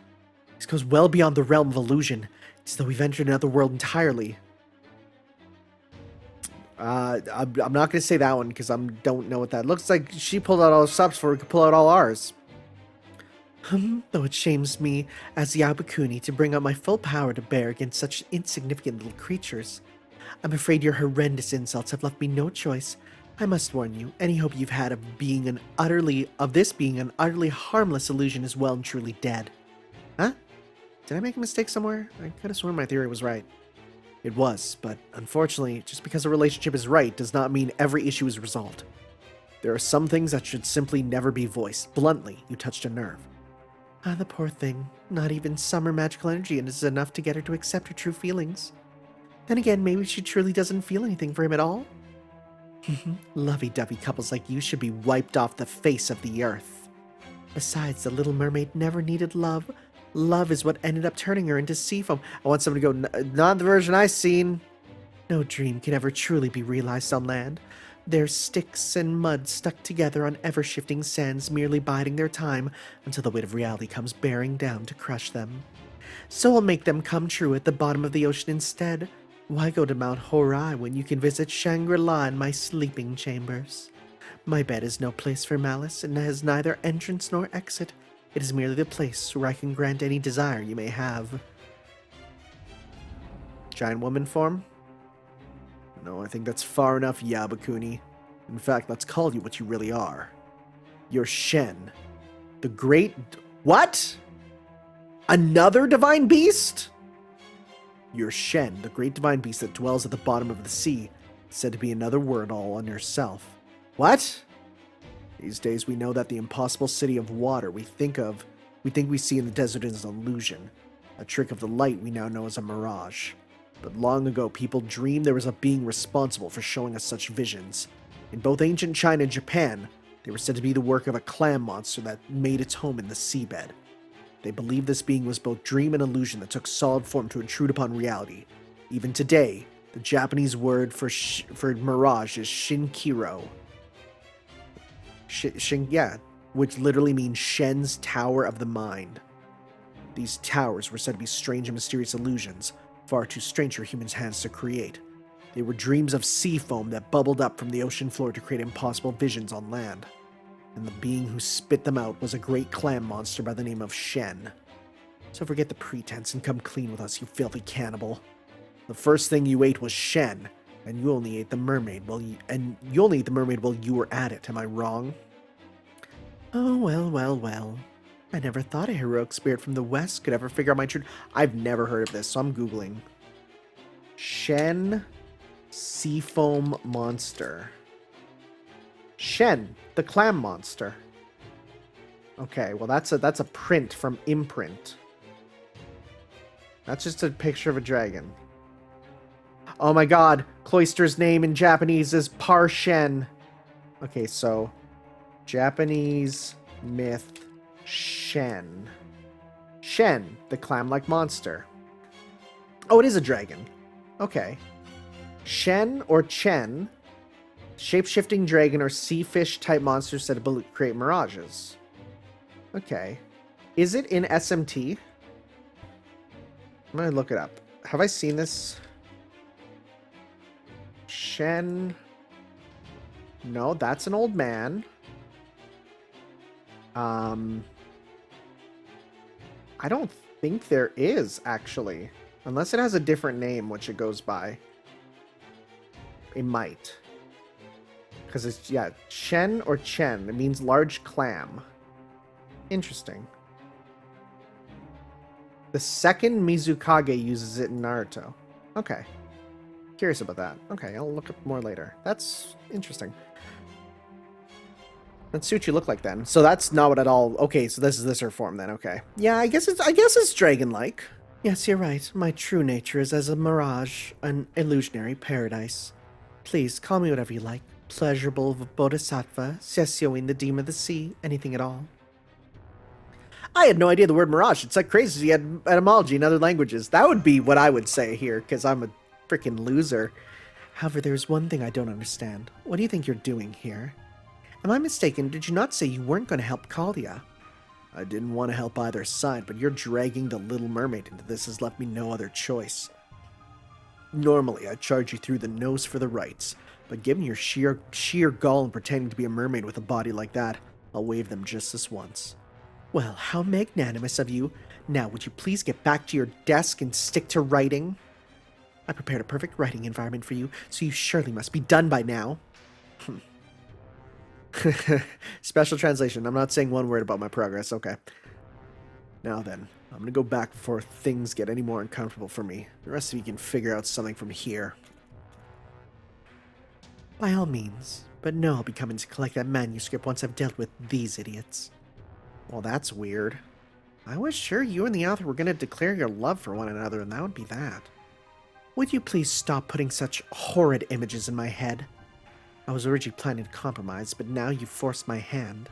This goes well beyond the realm of illusion. It's as though we've entered another world entirely. I'm not going to say that one because I don't know what that looks like. She pulled out all the stops before we could pull out all ours. Though it shames me as the Yabakuni to bring out my full power to bear against such insignificant little creatures. I'm afraid your horrendous insults have left me no choice. I must warn you, any hope you've had of this being an utterly harmless illusion is well and truly dead. Huh? Did I make a mistake somewhere? I could have sworn my theory was right. It was, but unfortunately, just because a relationship is right does not mean every issue is resolved. There are some things that should simply never be voiced. Bluntly, you touched a nerve. Ah, the poor thing. Not even summer magical energy is enough to get her to accept her true feelings. Then again, maybe she truly doesn't feel anything for him at all. Lovey-dovey couples like you should be wiped off the face of the earth. Besides, the Little Mermaid never needed love. Love is what ended up turning her into sea foam. I want someone to go, not the version I've seen. No dream can ever truly be realized on land. They're sticks and mud stuck together on ever-shifting sands, merely biding their time until the weight of reality comes bearing down to crush them. So I'll make them come true at the bottom of the ocean instead. Why go to Mount Horai when you can visit Shangri-La in my sleeping chambers? My bed is no place for malice, and has neither entrance nor exit. It is merely the place where I can grant any desire you may have. Giant woman form? No, I think that's far enough, Yabakuni. In fact, let's call you what you really are. You're Shen. The great... What? Another divine beast? You're Shen, the great divine beast that dwells at the bottom of the sea, said to be another word all on yourself. What? These days we know that the impossible city of water we think we see in the desert is an illusion. A trick of the light we now know as a mirage. But long ago, people dreamed there was a being responsible for showing us such visions. In both ancient China and Japan, they were said to be the work of a clam monster that made its home in the seabed. They believed this being was both dream and illusion that took solid form to intrude upon reality. Even today, the Japanese word for mirage is shinkiro. Which literally means Shen's Tower of the Mind. These towers were said to be strange and mysterious illusions, far too strange for humans' hands to create. They were dreams of sea foam that bubbled up from the ocean floor to create impossible visions on land. And the being who spit them out was a great clam monster by the name of Shen. So forget the pretense and come clean with us, you filthy cannibal. The first thing you ate was Shen, and you only ate the mermaid while you were at it. Am I wrong? Oh, well. I never thought a heroic spirit from the West could ever figure out my truth. I've never heard of this, so I'm Googling. Shen Seafoam Monster. Shen, the clam monster. Okay, well that's a print from Imprint. That's just a picture of a dragon. Oh my god, Cloyster's name in Japanese is Par-Shen. Okay, so Japanese myth Shen. Shen, the clam-like monster. Oh, it is a dragon. Okay. Shen or Chen, shape-shifting dragon or sea fish type monster said to create mirages. Okay. Is it in SMT? I'm gonna look it up. Have I seen this? Shen. No, that's an old man. I don't think there is, actually. Unless it has a different name, which it goes by. It might. Because it's, yeah, Shen or Chen. It means large clam. Interesting. The second Mizukage uses it in Naruto. Okay. Curious about that. Okay, I'll look up more later. That's interesting. Let's see what you look like then. So that's not what at all. Okay, so this is this her form then. Okay. Yeah, I guess it's dragon-like. Yes, you're right. My true nature is as a mirage, an illusionary paradise. Please call me whatever you like. Pleasurable bodhisattva, Sessioing the demon of the sea, anything at all. I had no idea the word mirage. It's like crazy. You had etymology in other languages. That would be what I would say here, because I'm a freaking loser. However, there's one thing I don't understand. What do you think you're doing here? Am I mistaken? Did you not say you weren't going to help Kalia? I didn't want to help either side, but your dragging the Little Mermaid into this has left me no other choice. Normally, I'd charge you through the nose for the rights, but given your sheer gall in pretending to be a mermaid with a body like that, I'll waive them just this once. Well, how magnanimous of you. Now, would you please get back to your desk and stick to writing? I prepared a perfect writing environment for you, so you surely must be done by now. Special translation. I'm not saying one word about my progress. Okay. Now then, I'm going to go back before things get any more uncomfortable for me. The rest of you can figure out something from here. By all means. But no, I'll be coming to collect that manuscript once I've dealt with these idiots. Well, that's weird. I was sure you and the author were going to declare your love for one another, and that would be that. Would you please stop putting such horrid images in my head? I was originally planning to compromise, but now you've forced my hand.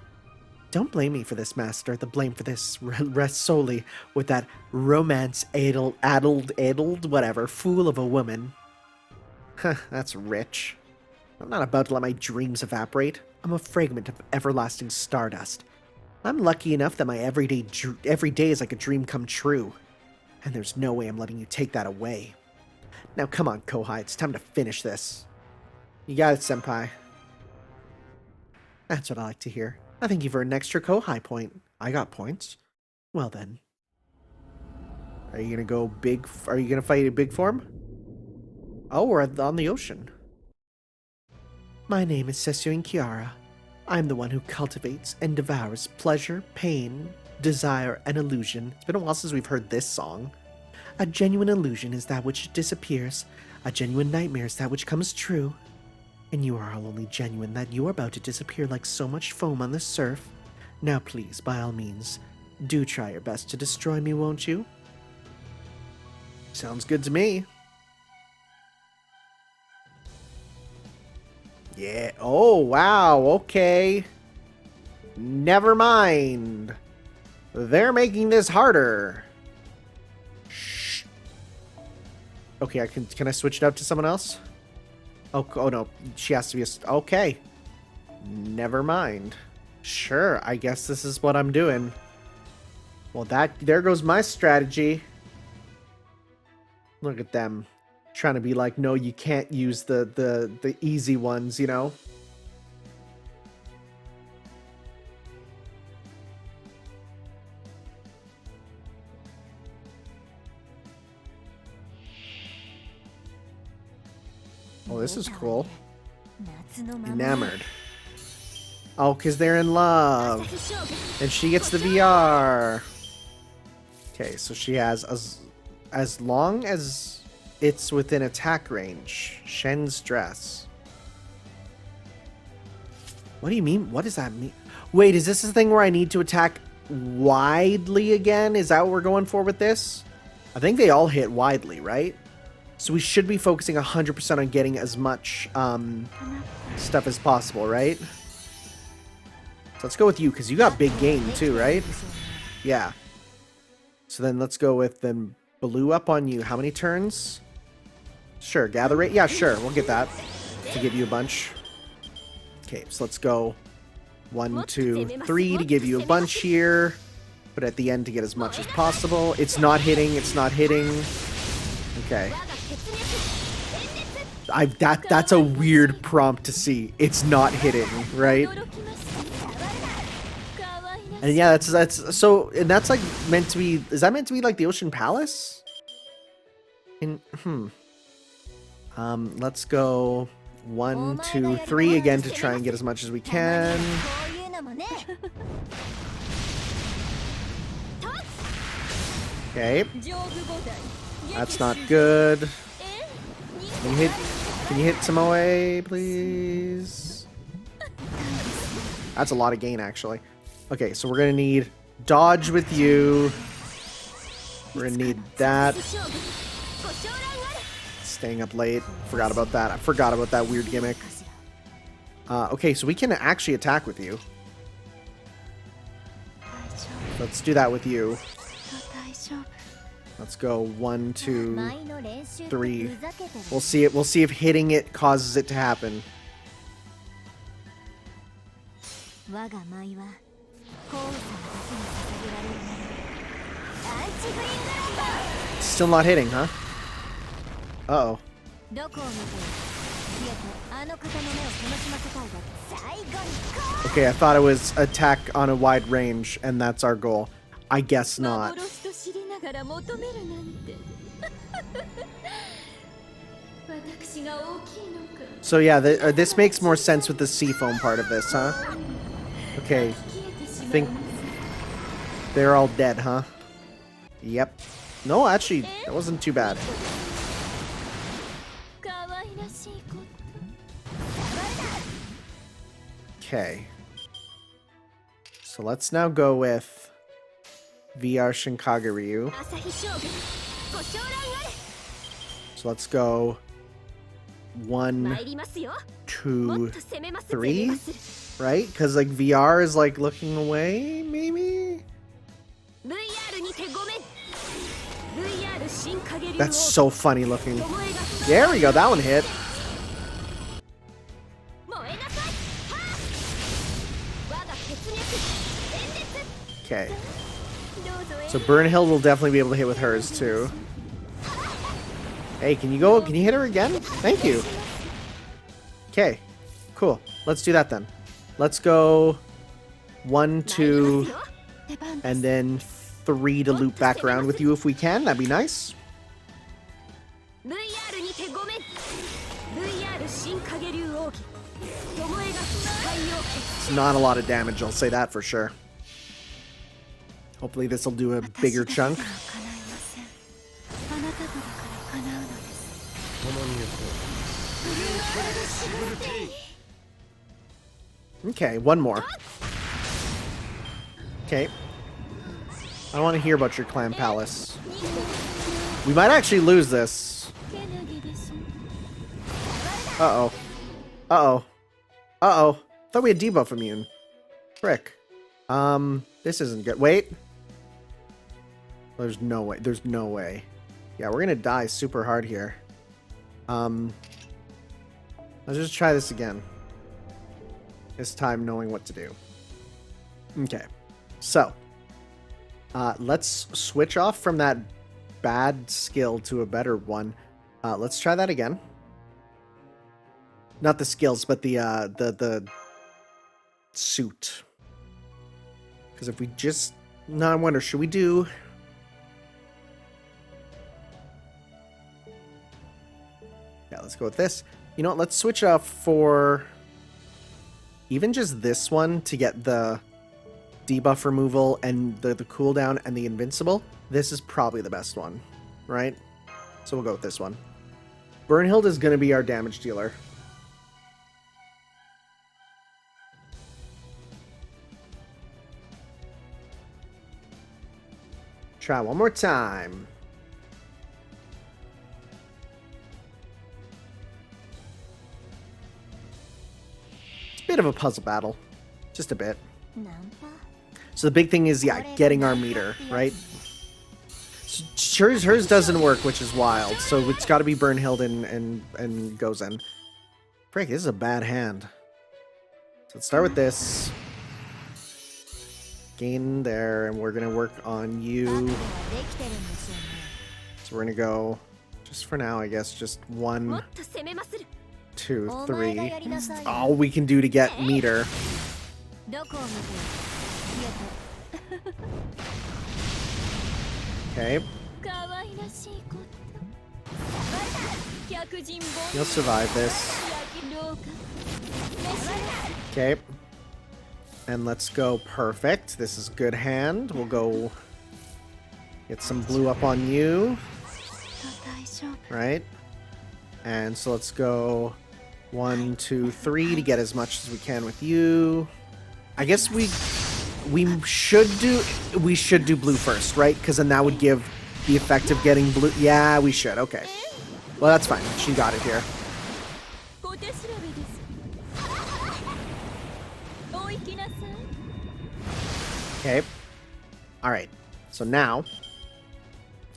Don't blame me for this, Master. The blame for this rests solely with that romance-addled, whatever, fool of a woman. Huh, that's rich. I'm not about to let my dreams evaporate. I'm a fragment of everlasting stardust. I'm lucky enough that my every day is like a dream come true. And there's no way I'm letting you take that away. Now come on, Kohai, it's time to finish this. You got it, Senpai. That's what I like to hear. I think you've earned an extra Kohai point. I got points. Well then. Are you gonna go big? Are you gonna fight a big form? Oh, we're on the ocean. My name is Sessioing Kiara. I'm the one who cultivates and devours pleasure, pain, desire, and illusion. It's been a while since we've heard this song. A genuine illusion is that which disappears. A genuine nightmare is that which comes true. And you are all only genuine that you are about to disappear like so much foam on the surf. Now please, by all means, do try your best to destroy me, won't you? Sounds good to me. Yeah. Oh, wow. Okay. Never mind. They're making this harder. Shh. Okay, can I switch it out to someone else? Oh no. She has to be okay. Never mind. Sure, I guess this is what I'm doing. Well, there goes my strategy. Look at them. Trying to be like, no, you can't use the easy ones, you know? Oh, this is cool. Enamored. Oh, because they're in love. And she gets the VR. Okay, so she has as long as it's within attack range. Shen's dress. What do you mean? What does that mean? Wait, is this the thing where I need to attack widely again? Is that what we're going for with this? I think they all hit widely, right? So we should be focusing 100% on getting as much stuff as possible, right? So let's go with you, because you got big game too, right? Yeah. So then let's go with then blue up on you. How many turns? Sure, gather rate. Yeah, sure. We'll get that to give you a bunch. Okay, so let's go 1, 2, 3 to give you a bunch here. But at the end to get as much as possible. It's not hitting. It's not hitting. Okay. That's a weird prompt to see. It's not hitting, right? And yeah, that's so, and that's like meant to be. Is that meant to be like the Ocean Palace? Let's go 1, 2, 3 again to try and get as much as we can. Okay. That's not good. Can you hit Samoe, please? That's a lot of gain, actually. Okay, so we're gonna need dodge with you. We're gonna need that. Staying up late. Forgot about that. I forgot about that weird gimmick. Okay, so we can actually attack with you. Let's do that with you. Let's go 1, 2, 3. We'll see it. We'll see if hitting it causes it to happen. Still not hitting, huh? Uh-oh. Okay, I thought it was attack on a wide range, and that's our goal. I guess not. So yeah, this makes more sense with the sea foam part of this, huh? Okay, I think they're all dead, huh? Yep. No, actually, that wasn't too bad. Okay. So let's now go with VR Shinkaguryu. So let's go 1, 2, 3, right? Because like VR is like looking away, maybe? That's so funny looking. There we go, that one hit. Okay. So Burnhill will definitely be able to hit with hers too. Hey, can you hit her again? Thank you. Okay. Cool. Let's do that then. Let's go 1, 2, and then 3 to loop back around with you if we can. That'd be nice. It's not a lot of damage, I'll say that for sure. Hopefully this will do a bigger chunk. Okay, one more. Okay. I don't want to hear about your clan palace. We might actually lose this. Uh-oh. Uh-oh. Uh-oh. Thought we had debuff immune. Frick. This isn't good. Wait. There's no way. There's no way. Yeah, we're gonna die super hard here. Let's just try this again. This time knowing what to do. Okay. So, let's switch off from that bad skill to a better one. Let's try that again. Not the skills, but the suit. Because if we just... No, I wonder, should we do... Yeah, let's go with this. You know what, let's switch off for... Even just this one to get the debuff removal and the cooldown and the invincible. This is probably the best one, right? So we'll go with this one. Burnhild is going to be our damage dealer. Try one more time. It's a bit of a puzzle battle. Just a bit. So the big thing is, yeah, getting our meter, right? So hers doesn't work, which is wild. So it's got to be Burnhild and goes in. Frick, this is a bad hand. So let's start with this. Gain there, and we're going to work on you. So we're going to go, just for now, I guess, just 1, 2, 3. That's all we can do to get meter. Okay. You'll survive this. Okay. And let's go perfect. This is good hand. We'll go get some blue up on you. Right? And so let's go 1, 2, 3 to get as much as we can with you. I guess we should do blue first, right? Because then that would give the effect of getting blue. Yeah, we should. Okay. Well, that's fine. She got it here. Okay. All right. So now,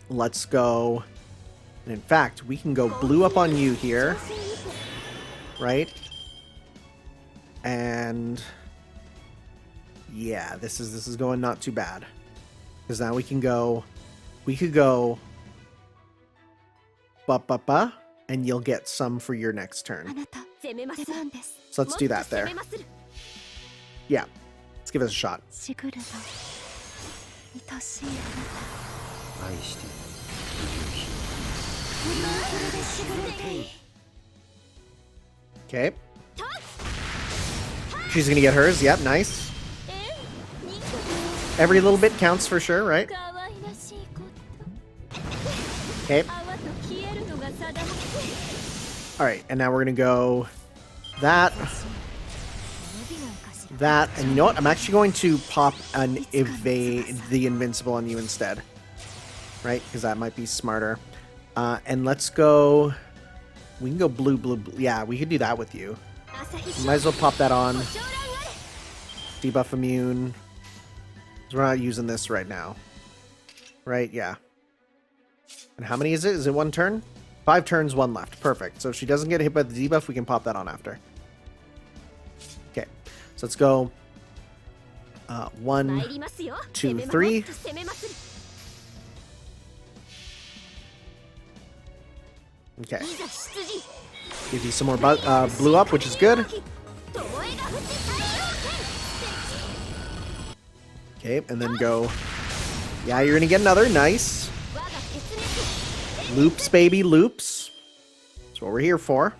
let's go. And in fact, we can go blue up on you here. Right? And yeah, this is going not too bad. Because now we could go ba, and you'll get some for your next turn. So let's do that there. Yeah. Let's give it a shot. Okay. She's gonna get hers. Yep, nice. Every little bit counts for sure, right? Okay. Alright, and now we're gonna go that, and you know what? I'm actually going to pop an evade the invincible on you instead. Right? Because that might be smarter. And let's go... We can go blue, blue, blue. Yeah, we could do that with you. Might as well pop that on. Debuff immune. We're not using this right now. Right? Yeah. And how many is it? Is it 1 turn? 5 turns, 1 left. Perfect. So if she doesn't get hit by the debuff, we can pop that on after. Okay. So let's go 1, 2, 3. Okay. Give you some more blue up, which is good. Okay, and then go. Yeah, you're gonna get another. Nice. Loops, baby, loops. That's what we're here for.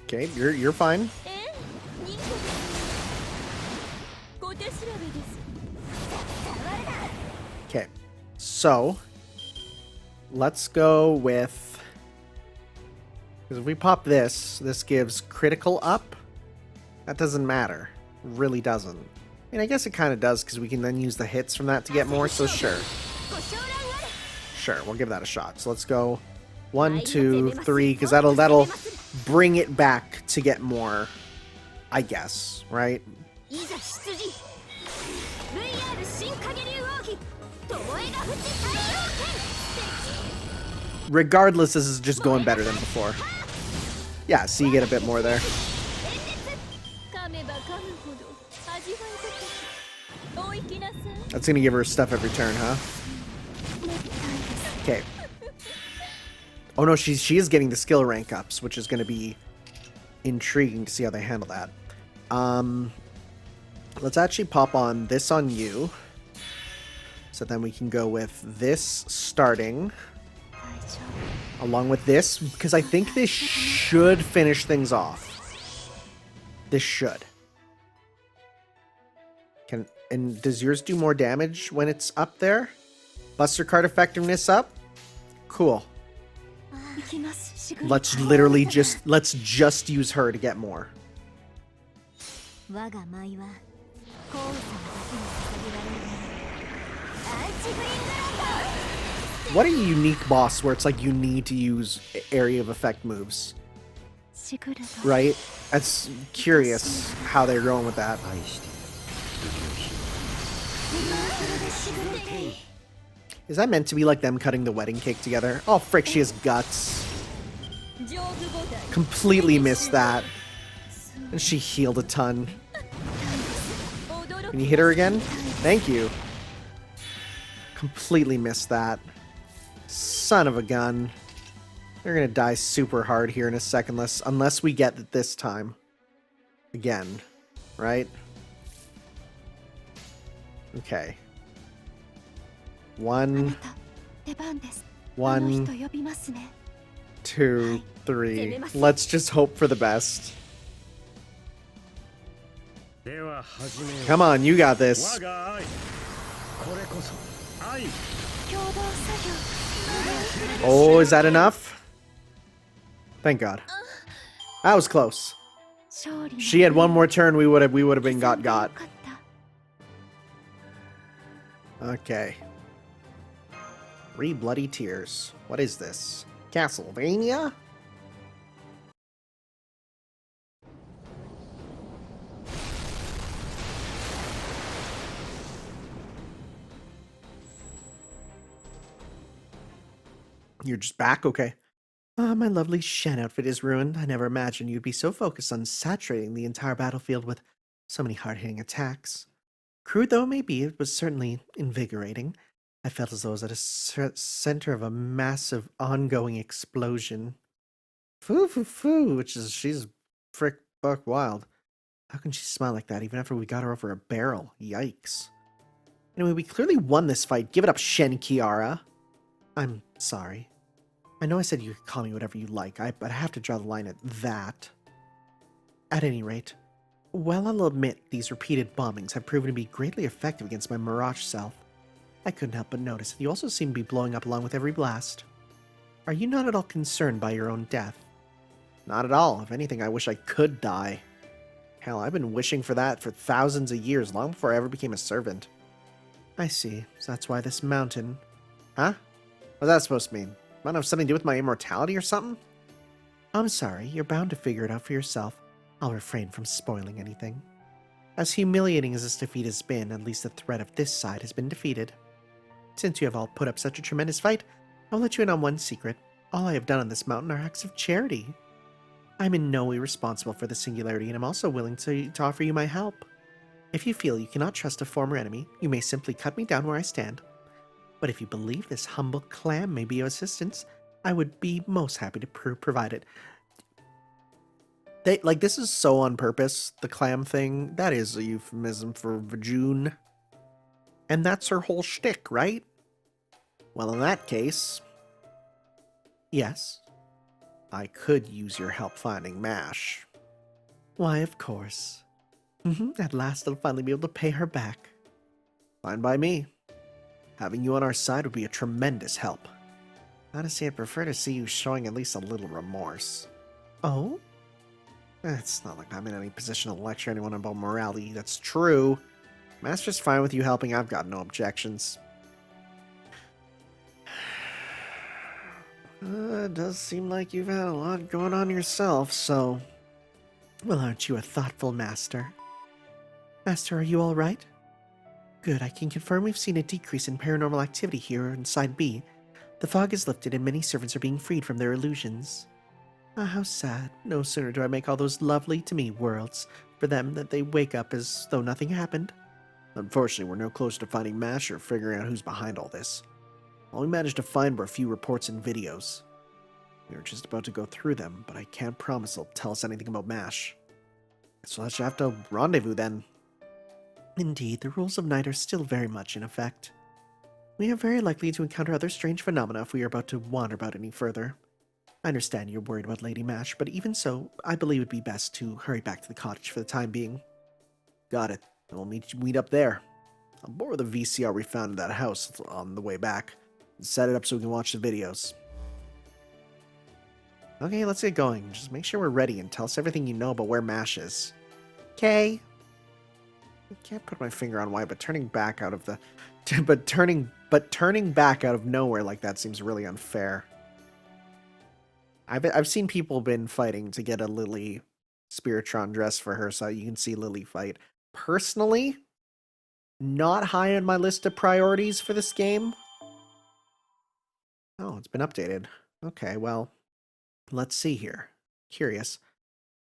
Okay, you're fine. Okay, so let's go with Because if we pop this, this gives critical up. That doesn't matter. Really doesn't. I mean, I guess it kind of does because we can then use the hits from that to get more, so sure. Sure, we'll give that a shot. So let's go 1, 2, 3, because that'll bring it back to get more, I guess, right? Regardless, this is just going better than before. Yeah, so you get a bit more there. That's gonna give her stuff every turn, huh? Okay. Oh no, she is getting the skill rank ups, which is gonna be intriguing to see how they handle that. Let's actually pop on this on you. So then we can go with this starting along with this, because I think this should finish things off. This should. And does yours do more damage when it's up there? Buster card effectiveness up? Cool. Let's just use her to get more. What a unique boss where it's like you need to use area of effect moves. Right? That's curious how they're going with that. Is that meant to be like them cutting the wedding cake together? Oh frick, she has guts. Completely missed that. And she healed a ton. Can you hit her again? Thank you. Completely missed that. Son of a gun. They're gonna die super hard here in a second, unless we get it this time. Again. Right? Okay. 1, 2, 3. Let's just hope for the best. Come on, you got this. Oh, is that enough? Thank God. That was close. She had one more turn, we would have been got. Okay. 3 bloody tears. What is this? Castlevania? You're just back? Okay. Ah, my lovely Shen outfit is ruined. I never imagined you'd be so focused on saturating the entire battlefield with so many hard-hitting attacks. Crude though it may be, it was certainly invigorating. I felt as though I was at a center of a massive, ongoing explosion. Foo, she's frick buck wild. How can she smile like that even after we got her over a barrel? Yikes. Anyway, we clearly won this fight. Give it up, Shen Kiara. I'm sorry. I know I said you could call me whatever you like, but I have to draw the line at that. At any rate, while I'll admit these repeated bombings have proven to be greatly effective against my Mirage self, I couldn't help but notice that you also seem to be blowing up along with every blast. Are you not at all concerned by your own death? Not at all. If anything, I wish I could die. Hell, I've been wishing for that for thousands of years, long before I ever became a servant. I see. So that's why this mountain... Huh? What's that supposed to mean? Might have something to do with my immortality or something? I'm sorry, you're bound to figure it out for yourself. I'll refrain from spoiling anything. As humiliating as this defeat has been, at least the threat of this side has been defeated. Since you have all put up such a tremendous fight, I'll let you in on one secret. All I have done on this mountain are acts of charity. I'm in no way responsible for the singularity, and I'm also willing to offer you my help. If you feel you cannot trust a former enemy, you may simply cut me down where I stand. But if you believe this humble clam may be of assistance, I would be most happy to provide it. This is so on purpose, the clam thing. That is a euphemism for Vajun. And that's her whole shtick, right? Well, in that case, yes, I could use your help finding Mash. Why, of course. At last I'll finally be able to pay her back. Fine by me. Having you on our side would be a tremendous help. Honestly, I'd prefer to see you showing at least a little remorse. Oh? It's not like I'm in any position to lecture anyone about morality. That's true. Master's fine with you helping. I've got no objections. It does seem like you've had a lot going on yourself, so... Well, aren't you a thoughtful master? Master, are you all right? Good, I can confirm we've seen a decrease in paranormal activity here inside B. The fog is lifted and many servants are being freed from their illusions. Ah, how sad. No sooner do I make all those lovely, to me, worlds for them that they wake up as though nothing happened. Unfortunately, we're no closer to finding Mash or figuring out who's behind all this. All we managed to find were a few reports and videos. We were just about to go through them, but I can't promise they'll tell us anything about Mash. So I should have to rendezvous then. Indeed, the rules of night are still very much in effect. We are very likely to encounter other strange phenomena if we are about to wander about any further. I understand you're worried about Lady Mash, but even so, I believe it would be best to hurry back to the cottage for the time being. Got it. Then we'll meet up there. I'll borrow the VCR we found in that house on the way back and set it up so we can watch the videos. Okay, let's get going. Just make sure we're ready and tell us everything you know about where Mash is. Okay. I can't put my finger on why, but turning back out of the... turning back out of nowhere like that seems really unfair. I've seen people been fighting to get a Lily Spiritron dress for her so you can see Lily fight. Personally, not high on my list of priorities for this game. Oh, it's been updated. Okay, well, let's see here. Curious.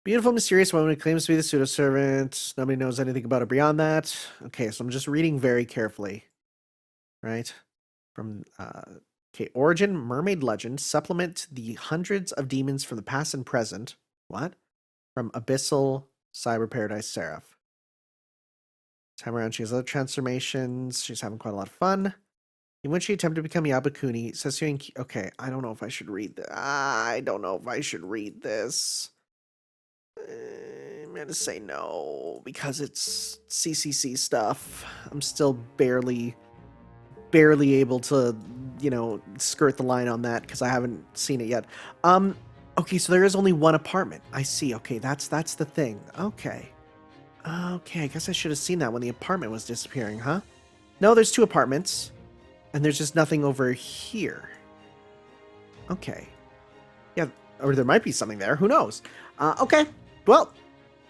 Beautiful, mysterious woman who claims to be the pseudo-servant. Nobody knows anything about her beyond that. Okay, so I'm just reading very carefully. Right? From, okay, origin, mermaid legend, supplement the hundreds of demons from the past and present. What? From Abyssal, Cyber Paradise, Seraph. Time around, she has other transformations. She's having quite a lot of fun. Even when she attempted to become Yabakuni, Sessuing... Okay, I don't know if I should read this. I don't know if I should read this. I'm gonna say no, because it's CCC stuff. I'm still barely able to, you know, skirt the line on that, because I haven't seen it yet. Okay, so there is only one apartment. I see. Okay, that's the thing. Okay. Okay, I guess I should have seen that when the apartment was disappearing, huh? No, there's 2 apartments. And there's just nothing over here. Okay. Yeah, or there might be something there. Who knows? Okay. Well,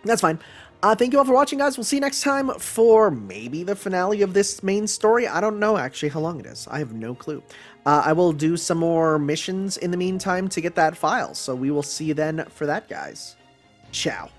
that's fine. Thank you all for watching, guys. We'll see you next time for maybe the finale of this main story. I don't know, actually, how long it is. I have no clue. I will do some more missions in the meantime to get that file. So we will see you then for that, guys. Ciao.